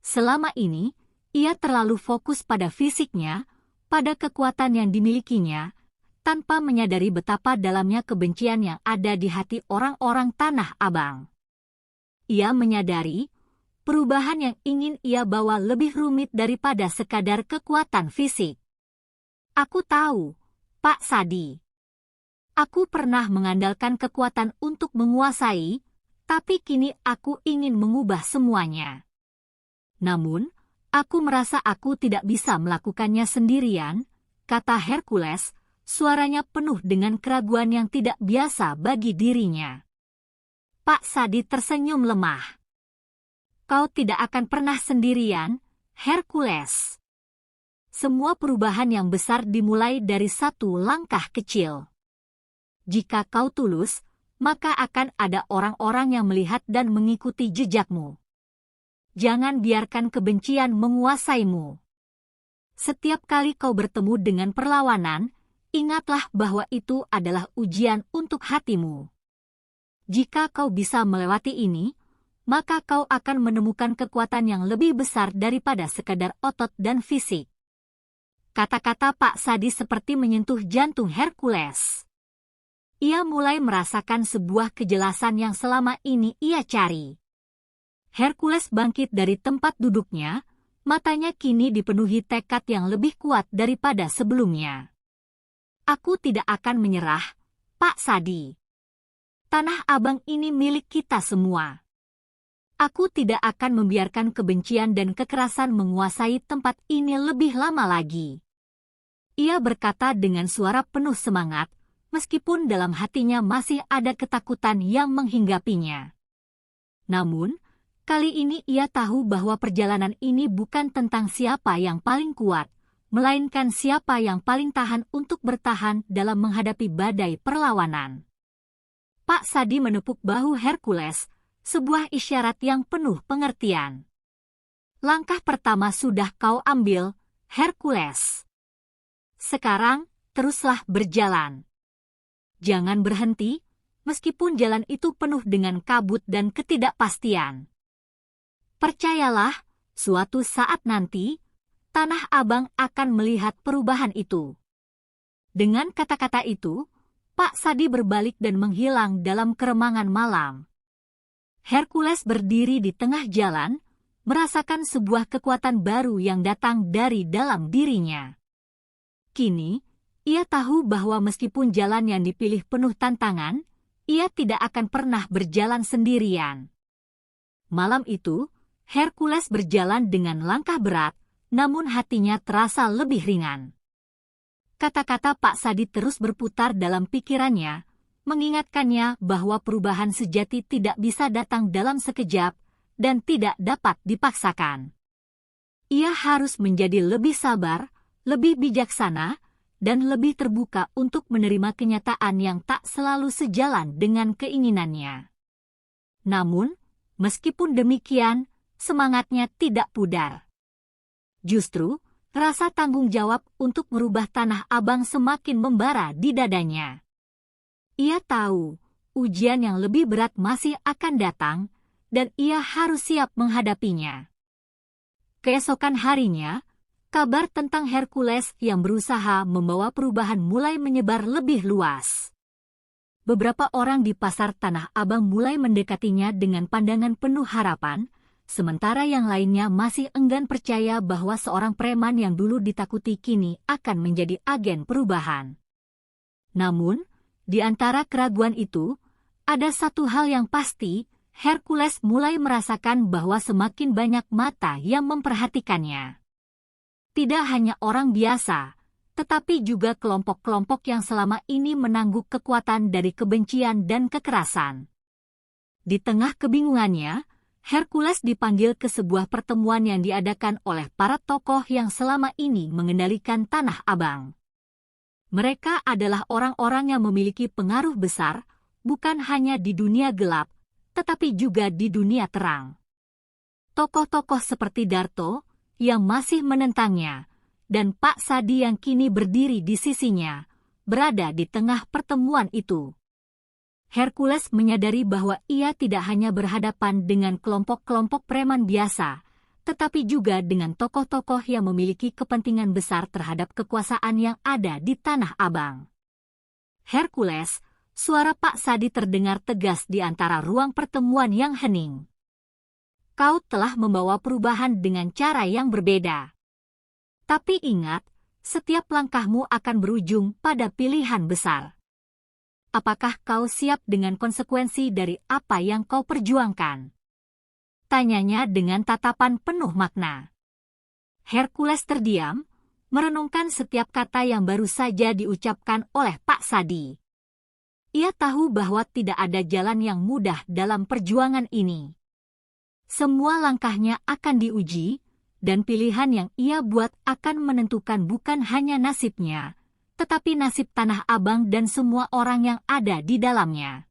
Selama ini, ia terlalu fokus pada fisiknya, pada kekuatan yang dimilikinya, tanpa menyadari betapa dalamnya kebencian yang ada di hati orang-orang Tanah Abang. Ia menyadari, perubahan yang ingin ia bawa lebih rumit daripada sekadar kekuatan fisik. Aku tahu, Pak Sadi. Aku pernah mengandalkan kekuatan untuk menguasai, tapi kini aku ingin mengubah semuanya. Namun, aku merasa aku tidak bisa melakukannya sendirian, kata Hercules, suaranya penuh dengan keraguan yang tidak biasa bagi dirinya. Pak Sadi tersenyum lemah. Kau tidak akan pernah sendirian, Hercules. Semua perubahan yang besar dimulai dari satu langkah kecil. Jika kau tulus, maka akan ada orang-orang yang melihat dan mengikuti jejakmu. Jangan biarkan kebencian menguasaimu. Setiap kali kau bertemu dengan perlawanan, ingatlah bahwa itu adalah ujian untuk hatimu. Jika kau bisa melewati ini, maka kau akan menemukan kekuatan yang lebih besar daripada sekadar otot dan fisik. Kata-kata Pak Sadi seperti menyentuh jantung Hercules. Ia mulai merasakan sebuah kejelasan yang selama ini ia cari. Hercules bangkit dari tempat duduknya, matanya kini dipenuhi tekad yang lebih kuat daripada sebelumnya. Aku tidak akan menyerah, Pak Sadi. Tanah Abang ini milik kita semua. Aku tidak akan membiarkan kebencian dan kekerasan menguasai tempat ini lebih lama lagi. Ia berkata dengan suara penuh semangat, meskipun dalam hatinya masih ada ketakutan yang menghinggapinya. Namun, kali ini ia tahu bahwa perjalanan ini bukan tentang siapa yang paling kuat, melainkan siapa yang paling tahan untuk bertahan dalam menghadapi badai perlawanan. Pak Sadi menepuk bahu Hercules, sebuah isyarat yang penuh pengertian. Langkah pertama sudah kau ambil, Hercules. Sekarang, teruslah berjalan. Jangan berhenti, meskipun jalan itu penuh dengan kabut dan ketidakpastian. Percayalah, suatu saat nanti, Tanah Abang akan melihat perubahan itu. Dengan kata-kata itu, Pak Sadi berbalik dan menghilang dalam keremangan malam. Hercules berdiri di tengah jalan, merasakan sebuah kekuatan baru yang datang dari dalam dirinya. Kini, ia tahu bahwa meskipun jalan yang dipilih penuh tantangan, ia tidak akan pernah berjalan sendirian. Malam itu, Hercules berjalan dengan langkah berat, namun hatinya terasa lebih ringan. Kata-kata Pak Sadi terus berputar dalam pikirannya, mengingatkannya bahwa perubahan sejati tidak bisa datang dalam sekejap dan tidak dapat dipaksakan. Ia harus menjadi lebih sabar, lebih bijaksana, dan lebih terbuka untuk menerima kenyataan yang tak selalu sejalan dengan keinginannya. Namun, meskipun demikian, semangatnya tidak pudar. Justru, rasa tanggung jawab untuk merubah Tanah Abang semakin membara di dadanya. Ia tahu, ujian yang lebih berat masih akan datang, dan ia harus siap menghadapinya. Keesokan harinya, kabar tentang Hercules yang berusaha membawa perubahan mulai menyebar lebih luas. Beberapa orang di pasar Tanah Abang mulai mendekatinya dengan pandangan penuh harapan, sementara yang lainnya masih enggan percaya bahwa seorang preman yang dulu ditakuti kini akan menjadi agen perubahan. Namun, di antara keraguan itu, ada satu hal yang pasti, Hercules mulai merasakan bahwa semakin banyak mata yang memperhatikannya. Tidak hanya orang biasa, tetapi juga kelompok-kelompok yang selama ini menangguk kekuatan dari kebencian dan kekerasan. Di tengah kebingungannya, Hercules dipanggil ke sebuah pertemuan yang diadakan oleh para tokoh yang selama ini mengendalikan Tanah Abang. Mereka adalah orang-orang yang memiliki pengaruh besar, bukan hanya di dunia gelap, tetapi juga di dunia terang. Tokoh-tokoh seperti Darto, yang masih menentangnya, dan Pak Sadi yang kini berdiri di sisinya, berada di tengah pertemuan itu. Hercules menyadari bahwa ia tidak hanya berhadapan dengan kelompok-kelompok preman biasa, tetapi juga dengan tokoh-tokoh yang memiliki kepentingan besar terhadap kekuasaan yang ada di Tanah Abang. Hercules, suara Pak Sadi terdengar tegas di antara ruang pertemuan yang hening. Kau telah membawa perubahan dengan cara yang berbeda. Tapi ingat, setiap langkahmu akan berujung pada pilihan besar. Apakah kau siap dengan konsekuensi dari apa yang kau perjuangkan? Tanyanya dengan tatapan penuh makna. Hercules terdiam, merenungkan setiap kata yang baru saja diucapkan oleh Pak Sadi. Ia tahu bahwa tidak ada jalan yang mudah dalam perjuangan ini. Semua langkahnya akan diuji, dan pilihan yang ia buat akan menentukan bukan hanya nasibnya, tetapi nasib Tanah Abang dan semua orang yang ada di dalamnya.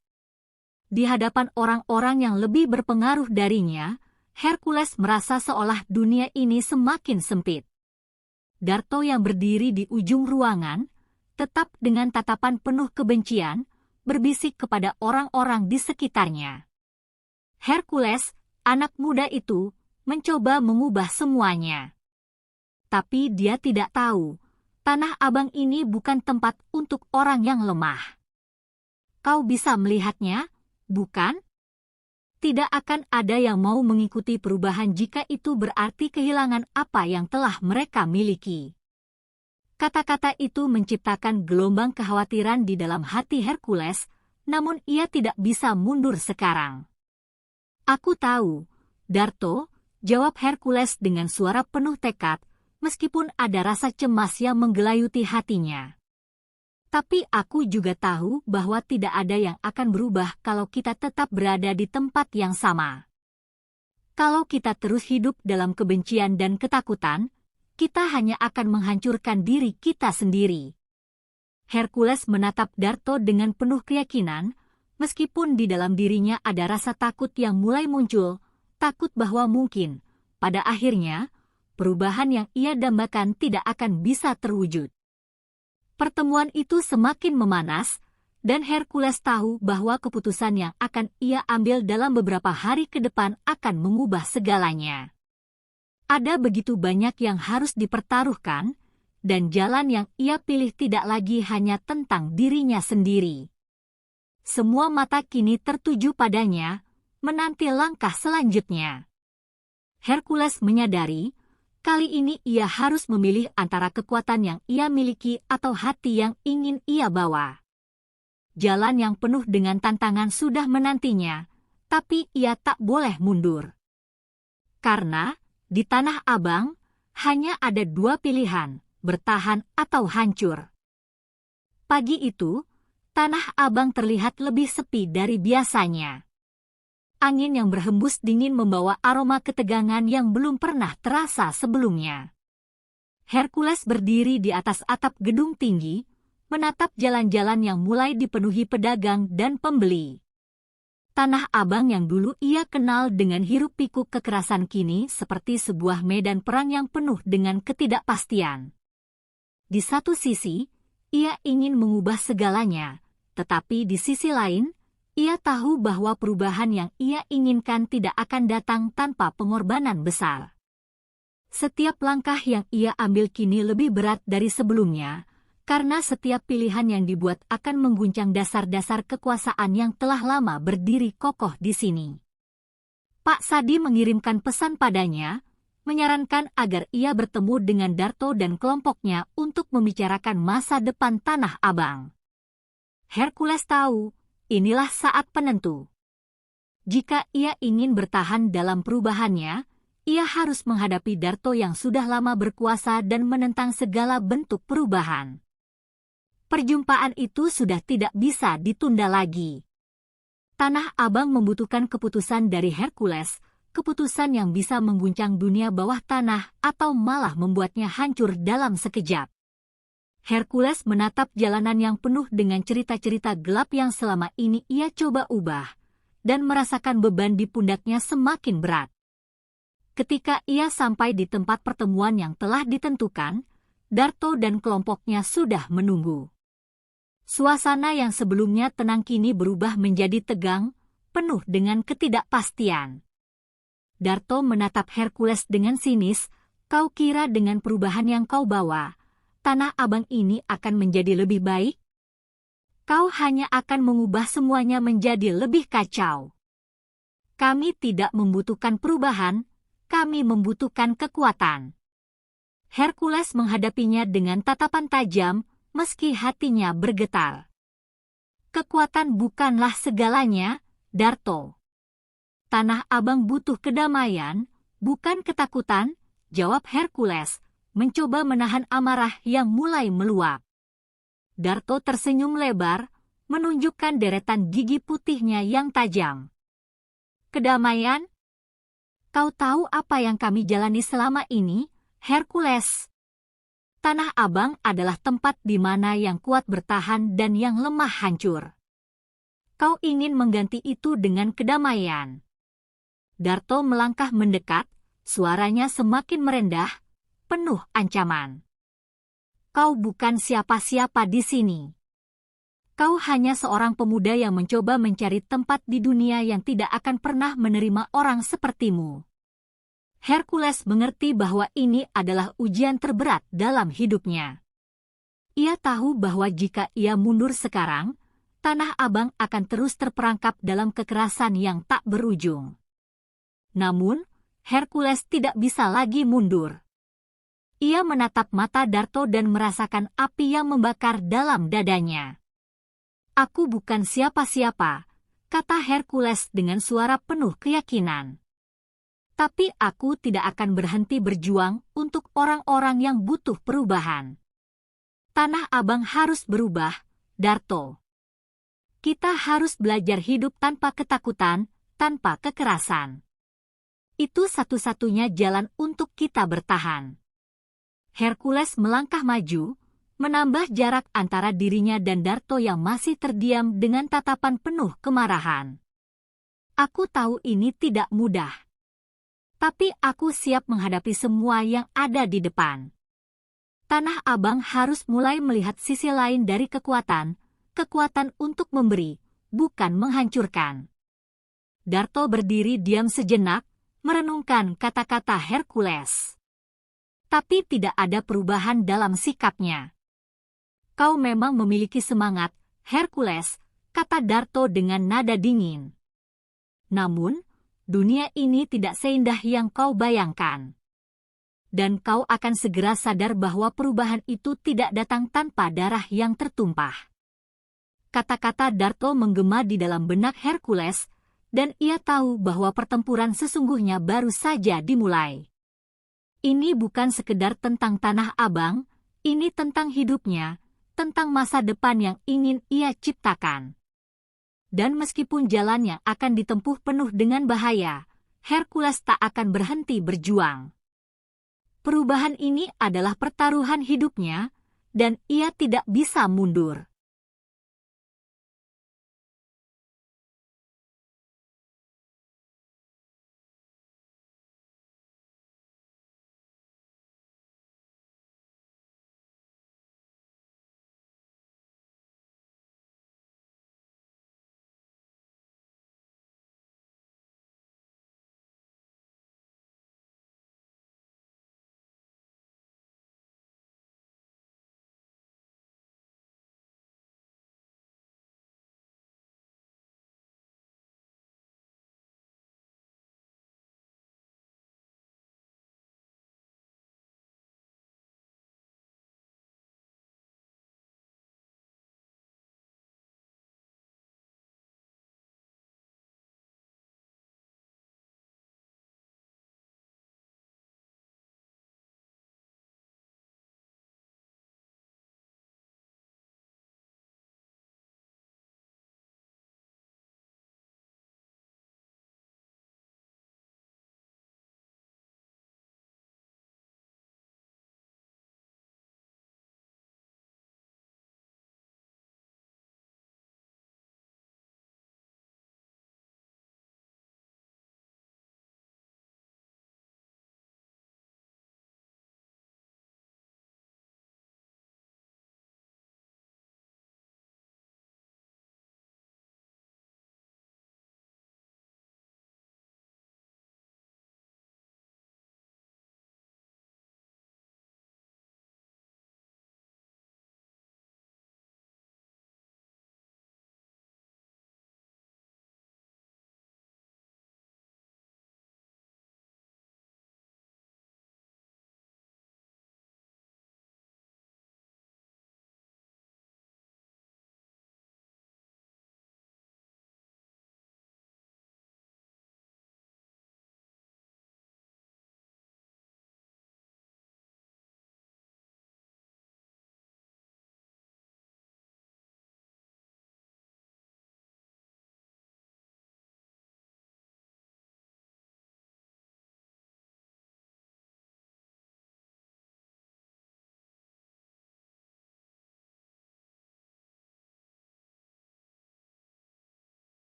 Di hadapan orang-orang yang lebih berpengaruh darinya, Hercules merasa seolah dunia ini semakin sempit. Darto yang berdiri di ujung ruangan, tetap dengan tatapan penuh kebencian, berbisik kepada orang-orang di sekitarnya. Hercules, anak muda itu, mencoba mengubah semuanya. Tapi dia tidak tahu, Tanah Abang ini bukan tempat untuk orang yang lemah. Kau bisa melihatnya, bukan? Tidak akan ada yang mau mengikuti perubahan jika itu berarti kehilangan apa yang telah mereka miliki. Kata-kata itu menciptakan gelombang kekhawatiran di dalam hati Hercules, namun ia tidak bisa mundur sekarang. Aku tahu, Darto, jawab Hercules dengan suara penuh tekad, meskipun ada rasa cemas yang menggelayuti hatinya. Tapi aku juga tahu bahwa tidak ada yang akan berubah kalau kita tetap berada di tempat yang sama. Kalau kita terus hidup dalam kebencian dan ketakutan, kita hanya akan menghancurkan diri kita sendiri. Hercules menatap Darto dengan penuh keyakinan, meskipun di dalam dirinya ada rasa takut yang mulai muncul, takut bahwa mungkin, pada akhirnya, perubahan yang ia dambakan tidak akan bisa terwujud. Pertemuan itu semakin memanas, Dan Hercules tahu bahwa keputusan yang akan ia ambil dalam beberapa hari ke depan akan mengubah segalanya. Ada begitu banyak yang harus dipertaruhkan, dan jalan yang ia pilih tidak lagi hanya tentang dirinya sendiri. Semua mata kini tertuju padanya, menanti langkah selanjutnya. Hercules menyadari, kali ini ia harus memilih antara kekuatan yang ia miliki atau hati yang ingin ia bawa. Jalan yang penuh dengan tantangan sudah menantinya, tapi ia tak boleh mundur. Karena, di Tanah Abang, hanya ada dua pilihan, bertahan atau hancur. Pagi itu, Tanah Abang terlihat lebih sepi dari biasanya. Angin yang berhembus dingin membawa aroma ketegangan yang belum pernah terasa sebelumnya. Hercules berdiri di atas atap gedung tinggi, menatap jalan-jalan yang mulai dipenuhi pedagang dan pembeli. Tanah Abang yang dulu ia kenal dengan hiruk-pikuk kekerasan kini seperti sebuah medan perang yang penuh dengan ketidakpastian. Di satu sisi, ia ingin mengubah segalanya, tetapi di sisi lain, ia tahu bahwa perubahan yang ia inginkan tidak akan datang tanpa pengorbanan besar. Setiap langkah yang ia ambil kini lebih berat dari sebelumnya, karena setiap pilihan yang dibuat akan mengguncang dasar-dasar kekuasaan yang telah lama berdiri kokoh di sini. Pak Sadi mengirimkan pesan padanya, menyarankan agar ia bertemu dengan Darto dan kelompoknya untuk membicarakan masa depan Tanah Abang. Hercules tahu, inilah saat penentu. Jika ia ingin bertahan dalam perubahannya, ia harus menghadapi Darto yang sudah lama berkuasa dan menentang segala bentuk perubahan. Perjumpaan itu sudah tidak bisa ditunda lagi. Tanah Abang membutuhkan keputusan dari Hercules, keputusan yang bisa mengguncang dunia bawah tanah atau malah membuatnya hancur dalam sekejap. Hercules menatap jalanan yang penuh dengan cerita-cerita gelap yang selama ini ia coba ubah, dan merasakan beban di pundaknya semakin berat. Ketika ia sampai di tempat pertemuan yang telah ditentukan, Darto dan kelompoknya sudah menunggu. Suasana yang sebelumnya tenang kini berubah menjadi tegang, penuh dengan ketidakpastian. Darto menatap Hercules dengan sinis, "Kau kira dengan perubahan yang kau bawa, Tanah Abang ini akan menjadi lebih baik? Kau hanya akan mengubah semuanya menjadi lebih kacau. Kami tidak membutuhkan perubahan, kami membutuhkan kekuatan." Hercules menghadapinya dengan tatapan tajam, meski hatinya bergetar. "Kekuatan bukanlah segalanya, Darto. Tanah Abang butuh kedamaian, bukan ketakutan," jawab Hercules, mencoba menahan amarah yang mulai meluap. Darto tersenyum lebar, menunjukkan deretan gigi putihnya yang tajam. "Kedamaian? Kau tahu apa yang kami jalani selama ini, Hercules? Tanah Abang adalah tempat di mana yang kuat bertahan dan yang lemah hancur. Kau ingin mengganti itu dengan kedamaian." Darto melangkah mendekat, suaranya semakin merendah, penuh ancaman. "Kau bukan siapa-siapa di sini. Kau hanya seorang pemuda yang mencoba mencari tempat di dunia yang tidak akan pernah menerima orang sepertimu." Hercules mengerti bahwa ini adalah ujian terberat dalam hidupnya. Ia tahu bahwa jika ia mundur sekarang, Tanah Abang akan terus terperangkap dalam kekerasan yang tak berujung. Namun, Hercules tidak bisa lagi mundur. Ia menatap mata Darto dan merasakan api yang membakar dalam dadanya. "Aku bukan siapa-siapa," kata Hercules dengan suara penuh keyakinan. "Tapi aku tidak akan berhenti berjuang untuk orang-orang yang butuh perubahan. Tanah Abang harus berubah, Darto. Kita harus belajar hidup tanpa ketakutan, tanpa kekerasan. Itu satu-satunya jalan untuk kita bertahan." Hercules melangkah maju, menambah jarak antara dirinya dan Darto yang masih terdiam dengan tatapan penuh kemarahan. "Aku tahu ini tidak mudah. Tapi aku siap menghadapi semua yang ada di depan. Tanah Abang harus mulai melihat sisi lain dari kekuatan, kekuatan untuk memberi, bukan menghancurkan. Darto berdiri diam sejenak, merenungkan kata-kata Hercules. Tapi tidak ada perubahan dalam sikapnya. Kau memang memiliki semangat, Hercules, kata Darto dengan nada dingin. Namun, dunia ini tidak seindah yang kau bayangkan. Dan kau akan segera sadar bahwa perubahan itu tidak datang tanpa darah yang tertumpah. Kata-kata Darto menggema di dalam benak Hercules, dan ia tahu bahwa pertempuran sesungguhnya baru saja dimulai. Ini bukan sekedar tentang Tanah Abang, ini tentang hidupnya, tentang masa depan yang ingin ia ciptakan. Dan meskipun jalannya akan ditempuh penuh dengan bahaya, Hercules tak akan berhenti berjuang. Perubahan ini adalah pertaruhan hidupnya, dan ia tidak bisa mundur.